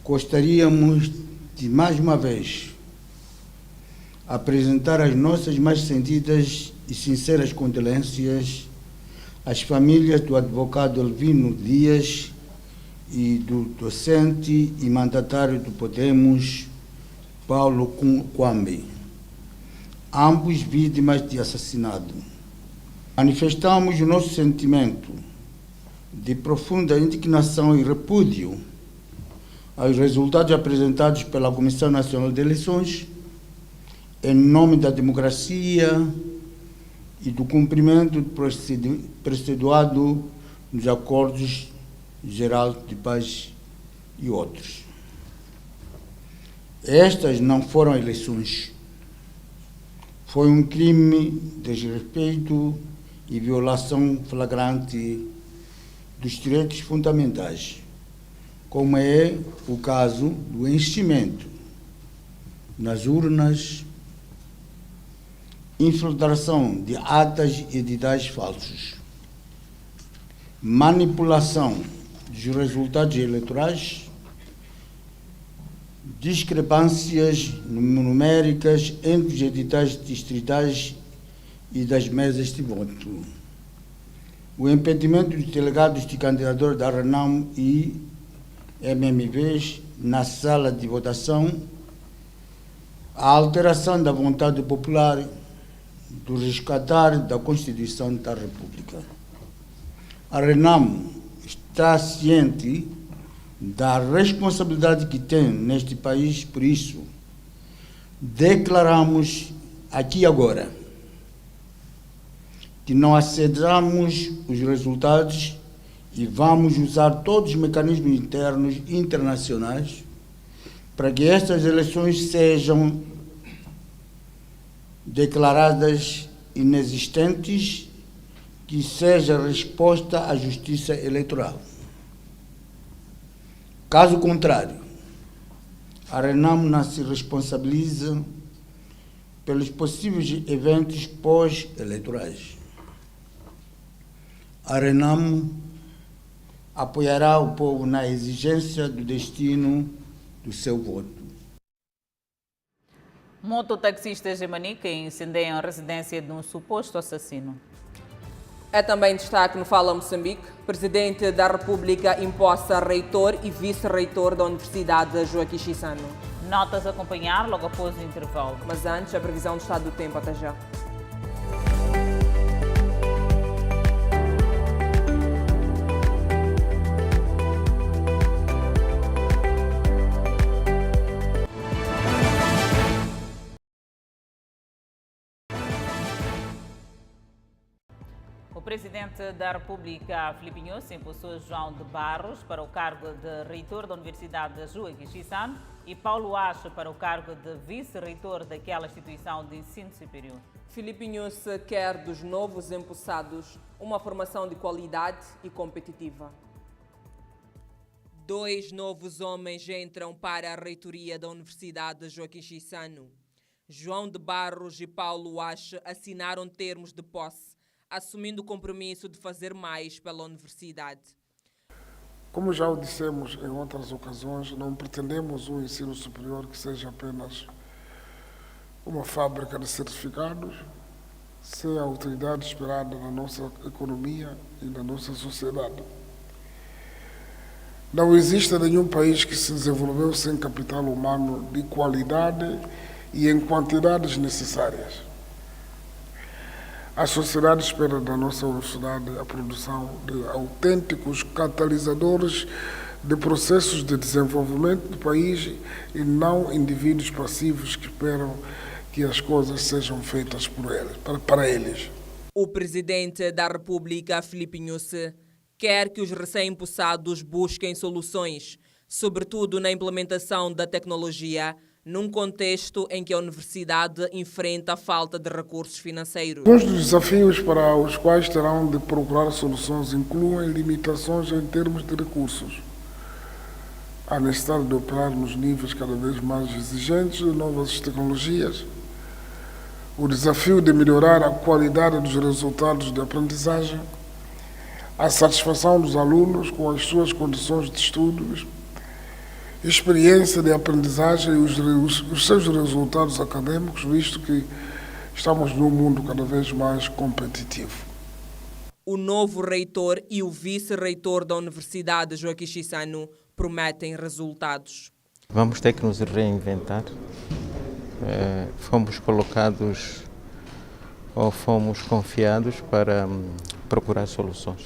Gostaríamos de, mais uma vez, apresentar as nossas mais sentidas e sinceras condolências às famílias do advogado Elvino Dias e do docente e mandatário do Podemos, Paulo Kwambe, ambos vítimas de assassinato. Manifestamos o nosso sentimento de profunda indignação e repúdio aos resultados apresentados pela Comissão Nacional de Eleições, em nome da democracia e do cumprimento procedurado nos acordos gerais de paz e outros. Estas não foram eleições. Foi um crime de desrespeito e violação flagrante dos direitos fundamentais, como é o caso do enchimento nas urnas, infiltração de atas e editais falsos, manipulação dos resultados eleitorais, discrepâncias numéricas entre os editais distritais e das mesas de voto. O impedimento dos delegados de candidatura da RENAM e MMVs na sala de votação, a alteração da vontade popular do resgatar da Constituição da República. A RENAM está ciente da responsabilidade que tem neste país, por isso, declaramos aqui agora que não aceitamos os resultados e vamos usar todos os mecanismos internos e internacionais para que estas eleições sejam declaradas inexistentes, que seja resposta à justiça eleitoral. Caso contrário, a RENAM não se responsabiliza pelos possíveis eventos pós-eleitorais. A RENAM apoiará o povo na exigência do destino do seu voto. Mototaxistas em Manica incendeiam a residência de um suposto assassino. É também destaque no Fala Moçambique. Presidente da República imposta reitor e vice-reitor da Universidade Joaquim Chissano. Notas a acompanhar logo após o intervalo. Mas antes, a previsão do estado do tempo. Até já. O presidente da República, Filipe Inhosso, impulsou João de Barros para o cargo de reitor da Universidade Joaquim Chissano e Paulo Acho para o cargo de vice-reitor daquela instituição de ensino superior. Filipe Inhosso quer dos novos empossados uma formação de qualidade e competitiva. 2 novos homens entram para a reitoria da Universidade Joaquim Chissano. João de Barros e Paulo Acho assinaram termos de posse, assumindo o compromisso de fazer mais pela universidade. Como já o dissemos em outras ocasiões, não pretendemos um ensino superior que seja apenas uma fábrica de certificados, sem a autoridade esperada na nossa economia e na nossa sociedade. Não existe nenhum país que se desenvolveu sem capital humano de qualidade e em quantidades necessárias. A sociedade espera da nossa universidade a produção de autênticos catalisadores de processos de desenvolvimento do país e não indivíduos passivos que esperam que as coisas sejam feitas por eles, para eles. O presidente da República, Filipe Inhosso, quer que os recém-impulsados busquem soluções, sobretudo na implementação da tecnologia, num contexto em que a universidade enfrenta a falta de recursos financeiros. Alguns dos desafios para os quais terão de procurar soluções incluem limitações em termos de recursos, a necessidade de operar nos níveis cada vez mais exigentes de novas tecnologias, o desafio de melhorar a qualidade dos resultados de aprendizagem, a satisfação dos alunos com as suas condições de estudos, experiência de aprendizagem e os seus resultados acadêmicos, visto que estamos num mundo cada vez mais competitivo. O novo reitor e o vice-reitor da Universidade Joaquim Chissano prometem resultados. Vamos ter que nos reinventar. Fomos colocados ou fomos confiados para procurar soluções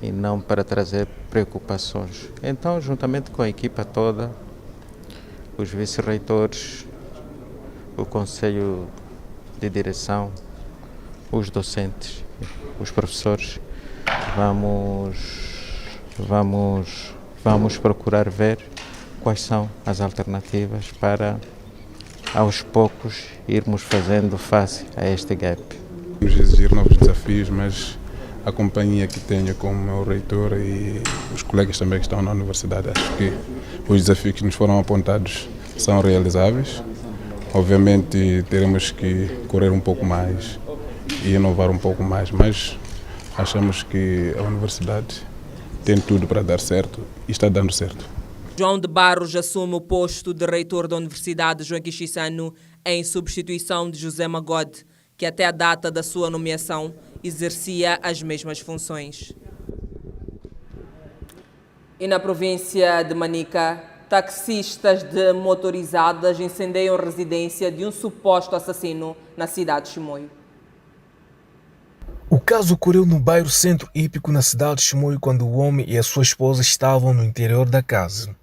e não para trazer preocupações. Então, juntamente com a equipa toda, os vice-reitores, o conselho de direção, os docentes, os professores, vamos procurar ver quais são as alternativas para, aos poucos, irmos fazendo face a este gap. Vamos exigir novos desafios, mas a companhia que tenho como meu reitor e os colegas também que estão na universidade, acho que os desafios que nos foram apontados são realizáveis. Obviamente teremos que correr um pouco mais e inovar um pouco mais, mas achamos que a universidade tem tudo para dar certo e está dando certo. João de Barros assume o posto de reitor da Universidade Joaquim Chissano em substituição de José Magode, que até a data da sua nomeação exercia as mesmas funções. E na província de Manica, taxistas de motorizadas incendiam a residência de um suposto assassino na cidade de Chimoio. O caso ocorreu no bairro Centro Hípico, na cidade de Chimoio, quando o homem e a sua esposa estavam no interior da casa.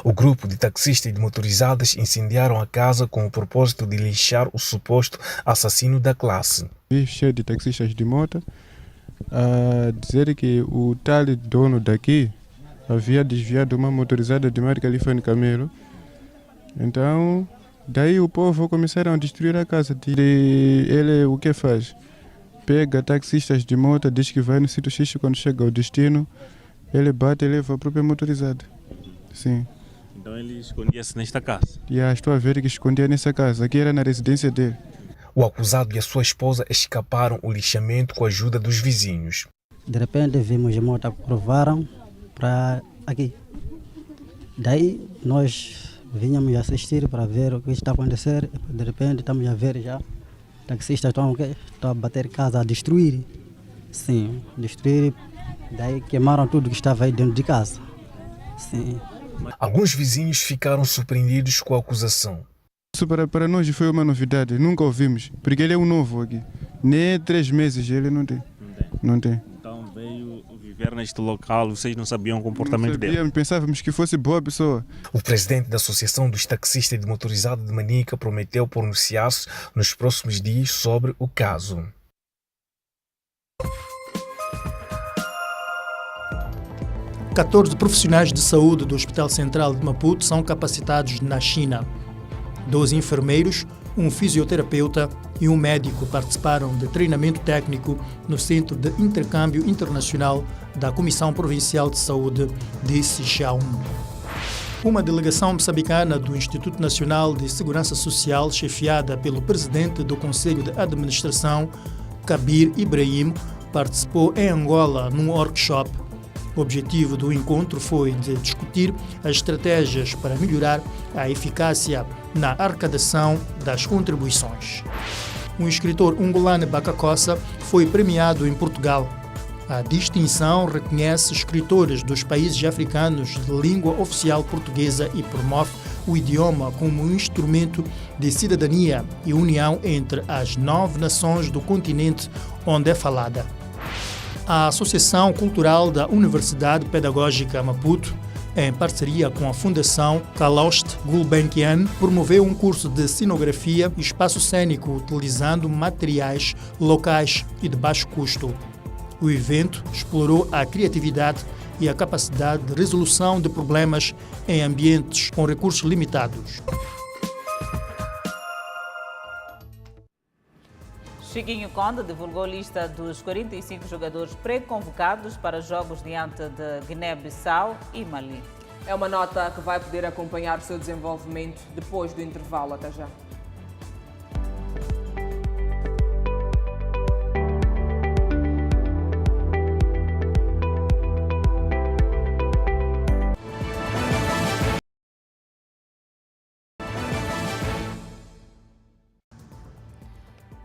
O grupo de taxistas de motorizadas incendiaram a casa com o propósito de lixar o suposto assassino da classe. Vi cheio de taxistas de moto a dizer que o tal dono daqui havia desviado uma motorizada de marca Lifan Camelo. Então, daí o povo começaram a destruir a casa. Ele o que faz? Pega taxistas de moto, diz que vai no sítio X, quando chega ao destino, ele bate e leva a própria motorizada. Sim. Então ele escondia-se nesta casa? Estou a ver que escondia nessa casa. Aqui era na residência dele. O acusado e a sua esposa escaparam o lixamento com a ajuda dos vizinhos. De repente vimos a moto, provaram para aqui. Daí nós vinhamos assistir para ver o que está a acontecer. De repente estamos a ver já taxistas estão a bater casa, a destruir. Sim, destruir. Daí queimaram tudo que estava aí dentro de casa. Sim. Alguns vizinhos ficaram surpreendidos com a acusação. Isso para nós foi uma novidade, nunca ouvimos, porque ele é um novo aqui. Nem 3 meses ele não tem. Não tem. Então veio viver neste local, vocês não sabiam o comportamento dele? Pensávamos que fosse boa pessoa. O presidente da Associação dos Taxistas de Motorizada de Manica prometeu pronunciar-se nos próximos dias sobre o caso. Os 14 profissionais de saúde do Hospital Central de Maputo são capacitados na China. 12 enfermeiros, um fisioterapeuta e um médico participaram de treinamento técnico no Centro de Intercâmbio Internacional da Comissão Provincial de Saúde de Sichuan. Uma delegação moçambicana do Instituto Nacional de Segurança Social, chefiada pelo presidente do Conselho de Administração, Kabir Ibrahim, participou em Angola num workshop. O objetivo do encontro foi de discutir as estratégias para melhorar a eficácia na arrecadação das contribuições. Um escritor angolano, Bacacossa, foi premiado em Portugal. A distinção reconhece escritores dos países africanos de língua oficial portuguesa e promove o idioma como um instrumento de cidadania e união entre as 9 nações do continente onde é falada. A Associação Cultural da Universidade Pedagógica Maputo, em parceria com a Fundação Kalost Gulbenkian, promoveu um curso de cenografia e espaço cênico utilizando materiais locais e de baixo custo. O evento explorou a criatividade e a capacidade de resolução de problemas em ambientes com recursos limitados. Chiquinho Conde divulgou a lista dos 45 jogadores pré-convocados para jogos diante de Guiné-Bissau e Mali. É uma nota que vai poder acompanhar o seu desenvolvimento depois do intervalo. Até já.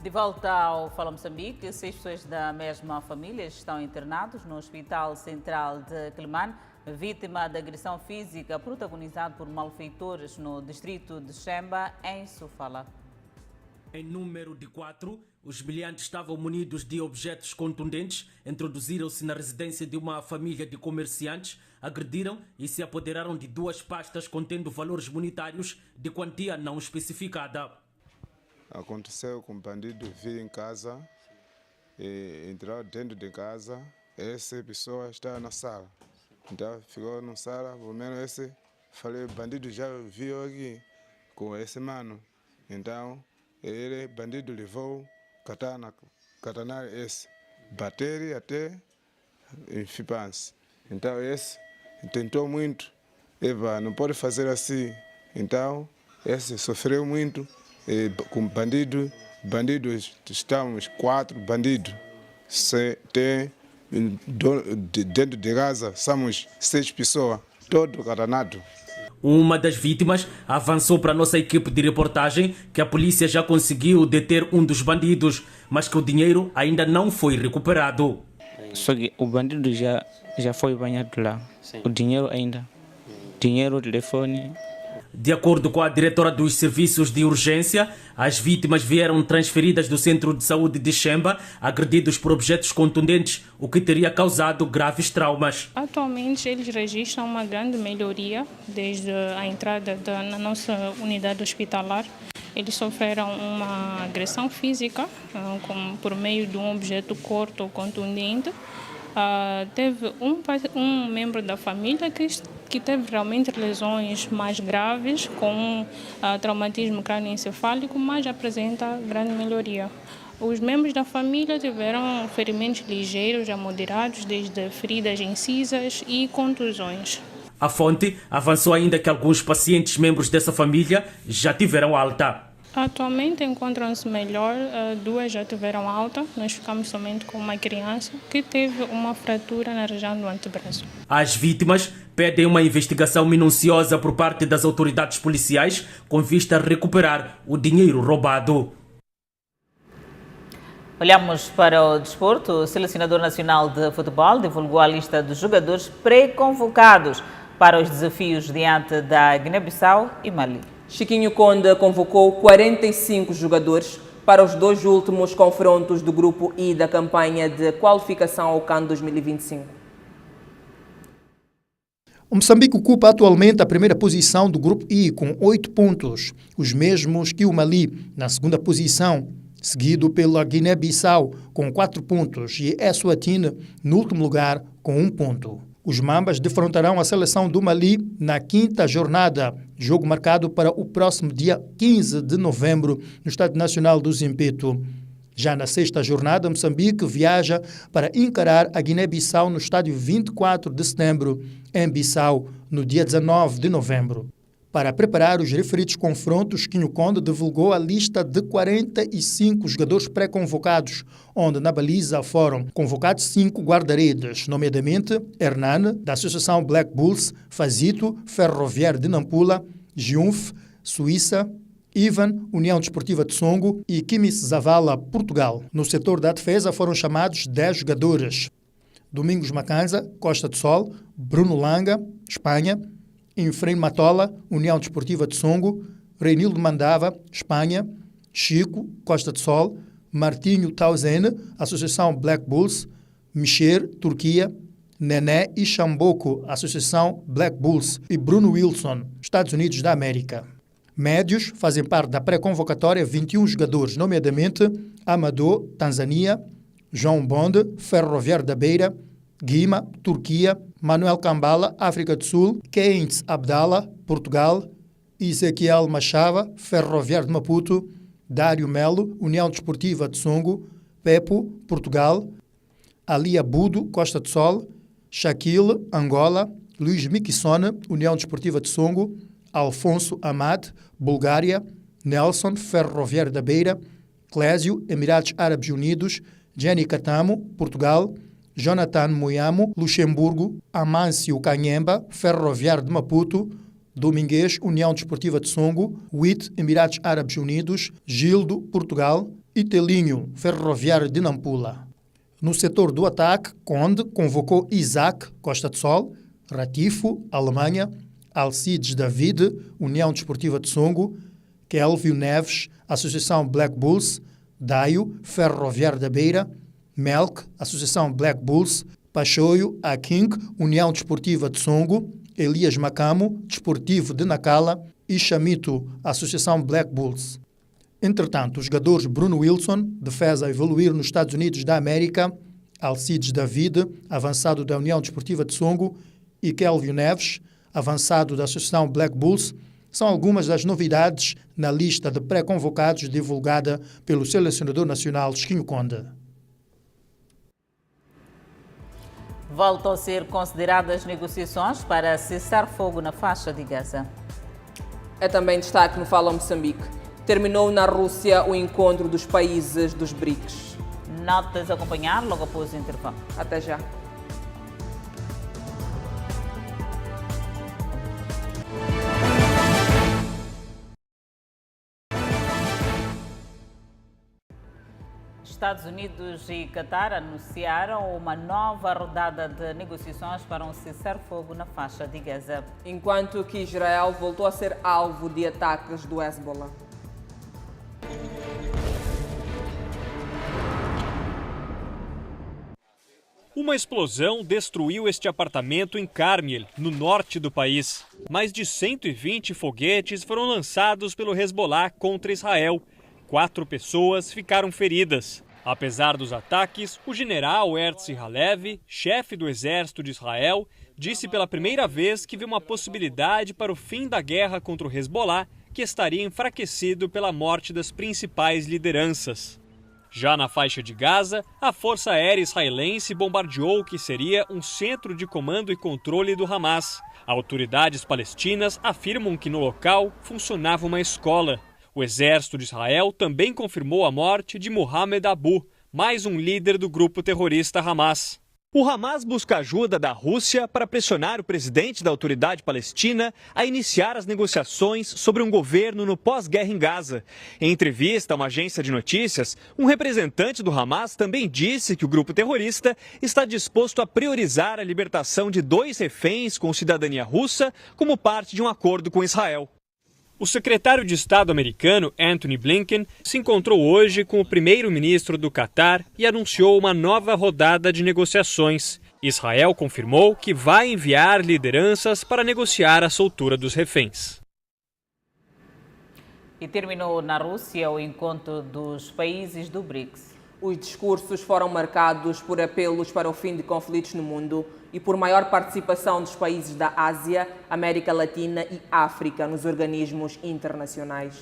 De volta ao Fala Moçambique, 6 pessoas da mesma família estão internados no Hospital Central de Quelimane, vítima de agressão física protagonizada por malfeitores no distrito de Xemba, em Sofala. Em número de 4, os meliantes estavam munidos de objetos contundentes, introduziram-se na residência de uma família de comerciantes, agrediram e se apoderaram de 2 pastas contendo valores monetários de quantia não especificada. Aconteceu com o bandido vir em casa, entrou dentro de casa, essa pessoa está na sala. Então ficou na sala, pelo menos falei, o bandido já viu aqui com esse mano. Então bandido levou katana esse, bater até enfipança. Então esse tentou muito, não pode fazer assim. Então esse sofreu muito. Com bandidos, estamos 4 bandidos. Tem dentro de casa, somos 6 pessoas, todo catanado. Uma das vítimas avançou para a nossa equipe de reportagem que a polícia já conseguiu deter um dos bandidos, mas que o dinheiro ainda não foi recuperado. Só que o bandido já foi banhado lá. Sim. O dinheiro ainda. Dinheiro, telefone. De acordo com a diretora dos serviços de urgência, as vítimas vieram transferidas do centro de saúde de Xemba, agredidos por objetos contundentes, o que teria causado graves traumas. Atualmente eles registram uma grande melhoria desde a entrada na nossa unidade hospitalar. Eles sofreram uma agressão física por meio de um objeto curto ou contundente. Teve um membro da família que teve realmente lesões mais graves, com traumatismo crânioencefálico, mas apresenta grande melhoria. Os membros da família tiveram ferimentos ligeiros a moderados, desde feridas incisas e contusões. A fonte avançou ainda que alguns pacientes membros dessa família já tiveram alta. Atualmente encontram-se melhor, 2 já tiveram alta, nós ficamos somente com uma criança que teve uma fratura na região do antebraço. As vítimas pedem uma investigação minuciosa por parte das autoridades policiais com vista a recuperar o dinheiro roubado. Olhamos para o desporto. O selecionador nacional de futebol divulgou a lista dos jogadores pré-convocados para os desafios diante da Guiné-Bissau e Mali. Chiquinho Conde convocou 45 jogadores para os 2 últimos confrontos do Grupo I da campanha de qualificação ao CAN 2025. O Moçambique ocupa atualmente a primeira posição do Grupo I com 8 pontos, os mesmos que o Mali na segunda posição, seguido pela Guiné-Bissau com 4 pontos e Eswatini no último lugar com 1 ponto. Os Mambas defrontarão a seleção do Mali na 5ª jornada, jogo marcado para o próximo dia 15 de novembro no Estádio Nacional do Zimpeto. Já na 6ª jornada, Moçambique viaja para encarar a Guiné-Bissau no estádio 24 de setembro, em Bissau, no dia 19 de novembro. Para preparar os referidos confrontos, Quinho Conde divulgou a lista de 45 jogadores pré-convocados, onde na baliza foram convocados 5 guarda-redes, nomeadamente Hernan, da Associação Black Bulls, Fazito, Ferroviário de Nampula, Giunf, Suíça, Ivan, União Desportiva de Songo e Kimis Zavala, Portugal. No setor da defesa foram chamados 10 jogadores. Domingos Macanza, Costa do Sol, Bruno Langa, Espanha, Infrem Matola, União Desportiva de Songo, Reinildo Mandava, Espanha, Chico, Costa do Sol, Martinho Tauzene, Associação Black Bulls, Micher, Turquia, Nené e Xamboko, Associação Black Bulls e Bruno Wilson, Estados Unidos da América. Médios fazem parte da pré-convocatória 21 jogadores, nomeadamente Amador, Tanzânia, João Bonde, Ferroviário da Beira, Guima, Turquia, Manuel Kambala, África do Sul, Keynes Abdallah, Portugal, Ezequiel Machava, Ferroviário de Maputo, Dário Melo, União Desportiva de Songo, Pepo, Portugal, Ali Abudo, Costa do Sol, Shaquille, Angola, Luís Miquissone, União Desportiva de Songo, Alfonso Amad, Bulgária, Nelson, Ferroviário da Beira, Clésio, Emirados Árabes Unidos, Jenny Catamo, Portugal, Jonathan Moyamo, Luxemburgo, Amâncio Canhemba, Ferroviário de Maputo, Domingues, União Desportiva de Songo, Witt, Emirados Árabes Unidos, Gildo, Portugal e Telinho, Ferroviário de Nampula. No setor do ataque, Conde convocou Isaac, Costa do Sol, Ratifo, Alemanha, Alcides David, União Desportiva de Songo, Kelvio Neves, Associação Black Bulls, Daio, Ferroviário da Beira, Melk, Associação Black Bulls, Pachoio, Aking, União Desportiva de Songo, Elias Macamo, Desportivo de Nacala e Chamito, Associação Black Bulls. Entretanto, os jogadores Bruno Wilson, defesa a evoluir nos Estados Unidos da América, Alcides David, avançado da União Desportiva de Songo, e Kelvio Neves, avançado da Associação Black Bulls, são algumas das novidades na lista de pré-convocados divulgada pelo selecionador nacional Chiquinho Conde. Voltam a ser consideradas negociações para cessar fogo na faixa de Gaza. É também destaque no Fala Moçambique. Terminou na Rússia o encontro dos países dos BRICS. Notas a acompanhar logo após o intervalo. Até já. Estados Unidos e Qatar anunciaram uma nova rodada de negociações para um cessar-fogo na faixa de Gaza. Enquanto que Israel voltou a ser alvo de ataques do Hezbollah. Uma explosão destruiu este apartamento em Carmel, no norte do país. Mais de 120 foguetes foram lançados pelo Hezbollah contra Israel. 4 pessoas ficaram feridas. Apesar dos ataques, o general Herzi Halevi, chefe do exército de Israel, disse pela primeira vez que vê uma possibilidade para o fim da guerra contra o Hezbollah, que estaria enfraquecido pela morte das principais lideranças. Já na faixa de Gaza, a Força Aérea Israelense bombardeou o que seria um centro de comando e controle do Hamas. Autoridades palestinas afirmam que no local funcionava uma escola. O exército de Israel também confirmou a morte de Mohamed Abu, mais um líder do grupo terrorista Hamas. O Hamas busca ajuda da Rússia para pressionar o presidente da Autoridade Palestina a iniciar as negociações sobre um governo no pós-guerra em Gaza. Em entrevista a uma agência de notícias, um representante do Hamas também disse que o grupo terrorista está disposto a priorizar a libertação de 2 reféns com cidadania russa como parte de um acordo com Israel. O secretário de Estado americano, Antony Blinken, se encontrou hoje com o primeiro-ministro do Catar e anunciou uma nova rodada de negociações. Israel confirmou que vai enviar lideranças para negociar a soltura dos reféns. E terminou na Rússia o encontro dos países do BRICS. Os discursos foram marcados por apelos para o fim de conflitos no mundo e por maior participação dos países da Ásia, América Latina e África nos organismos internacionais.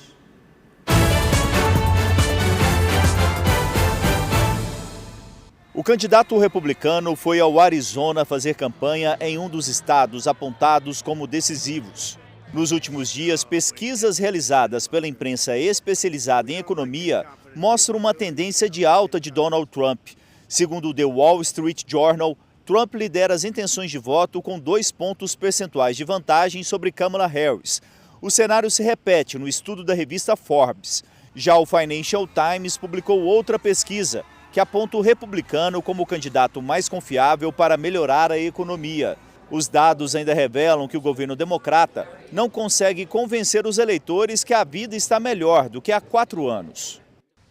O candidato republicano foi ao Arizona fazer campanha em um dos estados apontados como decisivos. Nos últimos dias, pesquisas realizadas pela imprensa especializada em economia mostram uma tendência de alta de Donald Trump. Segundo o The Wall Street Journal, Trump lidera as intenções de voto com 2 pontos percentuais de vantagem sobre Kamala Harris. O cenário se repete no estudo da revista Forbes. Já o Financial Times publicou outra pesquisa, que aponta o republicano como o candidato mais confiável para melhorar a economia. Os dados ainda revelam que o governo democrata não consegue convencer os eleitores que a vida está melhor do que há 4 anos.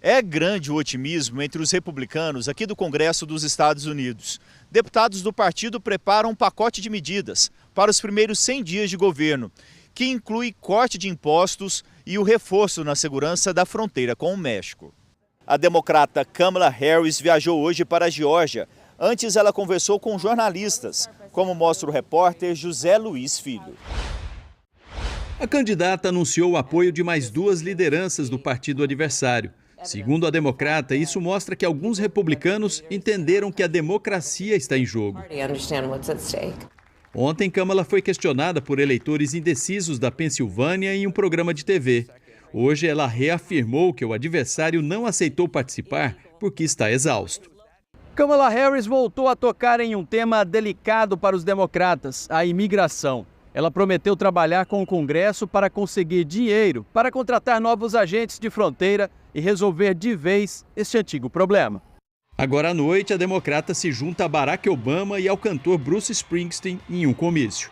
É grande o otimismo entre os republicanos aqui do Congresso dos Estados Unidos. Deputados do partido preparam um pacote de medidas para os primeiros 100 dias de governo, que inclui corte de impostos e o reforço na segurança da fronteira com o México. A democrata Kamala Harris viajou hoje para a Geórgia. Antes, ela conversou com jornalistas, como mostra o repórter José Luiz Filho. A candidata anunciou o apoio de mais 2 lideranças do partido adversário. Segundo a democrata, isso mostra que alguns republicanos entenderam que a democracia está em jogo. Ontem, Kamala foi questionada por eleitores indecisos da Pensilvânia em um programa de TV. Hoje, ela reafirmou que o adversário não aceitou participar porque está exausto. Kamala Harris voltou a tocar em um tema delicado para os democratas, a imigração. Ela prometeu trabalhar com o Congresso para conseguir dinheiro para contratar novos agentes de fronteira e resolver de vez este antigo problema. Agora à noite, a democrata se junta a Barack Obama e ao cantor Bruce Springsteen em um comício.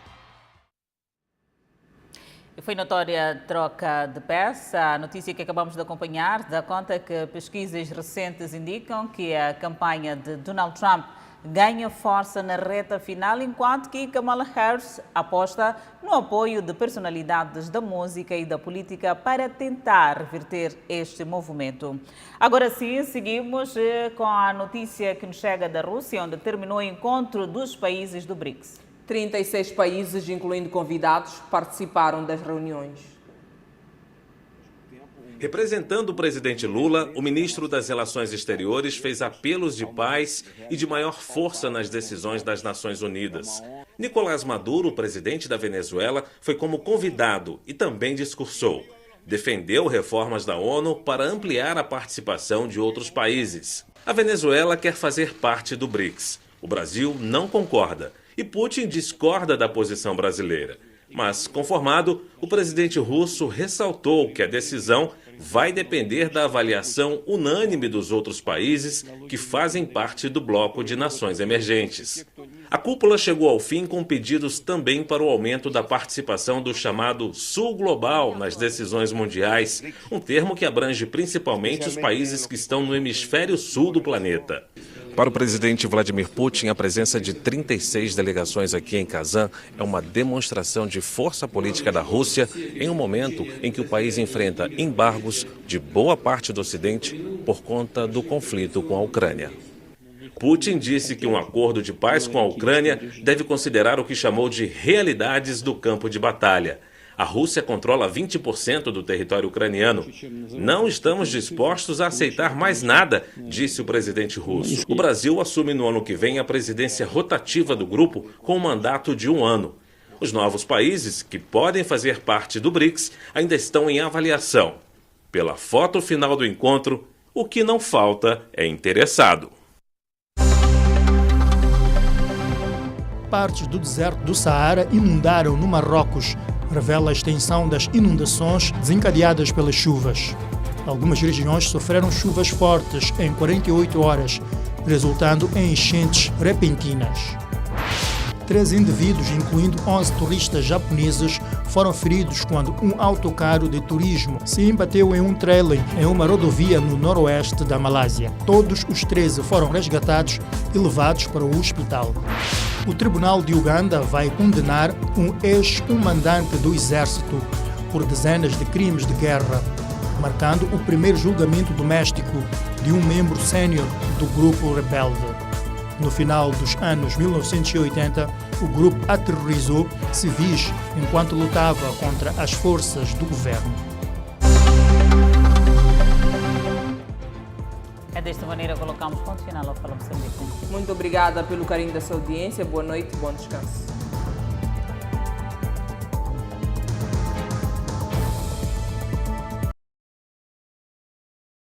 Foi notória troca de peça. A notícia que acabamos de acompanhar dá conta que pesquisas recentes indicam que a campanha de Donald Trump ganha força na reta final, enquanto que Kamala Harris aposta no apoio de personalidades da música e da política para tentar reverter este movimento. Agora sim, seguimos com a notícia que nos chega da Rússia, onde terminou o encontro dos países do BRICS. 36 países, incluindo convidados, participaram das reuniões. Representando o presidente Lula, o ministro das Relações Exteriores fez apelos de paz e de maior força nas decisões das Nações Unidas. Nicolás Maduro, presidente da Venezuela, foi como convidado e também discursou. Defendeu reformas da ONU para ampliar a participação de outros países. A Venezuela quer fazer parte do BRICS. O Brasil não concorda e Putin discorda da posição brasileira. Mas, conformado, o presidente russo ressaltou que a decisão vai depender da avaliação unânime dos outros países que fazem parte do bloco de nações emergentes. A cúpula chegou ao fim com pedidos também para o aumento da participação do chamado Sul Global nas decisões mundiais, um termo que abrange principalmente os países que estão no hemisfério sul do planeta. Para o presidente Vladimir Putin, a presença de 36 delegações aqui em Kazan é uma demonstração de força política da Rússia em um momento em que o país enfrenta embargos de boa parte do Ocidente por conta do conflito com a Ucrânia. Putin disse que um acordo de paz com a Ucrânia deve considerar o que chamou de realidades do campo de batalha. A Rússia controla 20% do território ucraniano. Não estamos dispostos a aceitar mais nada, disse o presidente russo. O Brasil assume no ano que vem a presidência rotativa do grupo com um mandato de 1 ano. Os novos países, que podem fazer parte do BRICS, ainda estão em avaliação. Pela foto final do encontro, o que não falta é interessado. Partes do deserto do Saara inundaram no Marrocos, revela a extensão das inundações desencadeadas pelas chuvas. Algumas regiões sofreram chuvas fortes em 48 horas, resultando em enchentes repentinas. 3 indivíduos, incluindo 11 turistas japoneses, foram feridos quando um autocarro de turismo se embateu em um trailer em uma rodovia no noroeste da Malásia. Todos os 13 foram resgatados e levados para o hospital. O Tribunal de Uganda vai condenar um ex-comandante do Exército por dezenas de crimes de guerra, marcando o primeiro julgamento doméstico de um membro sênior do grupo rebelde. No final dos anos 1980, o grupo aterrorizou civis enquanto lutava contra as forças do governo. É desta maneira que colocamos ponto final ao Fala Moçambique. Muito obrigada pelo carinho da sua audiência. Boa noite e bom descanso.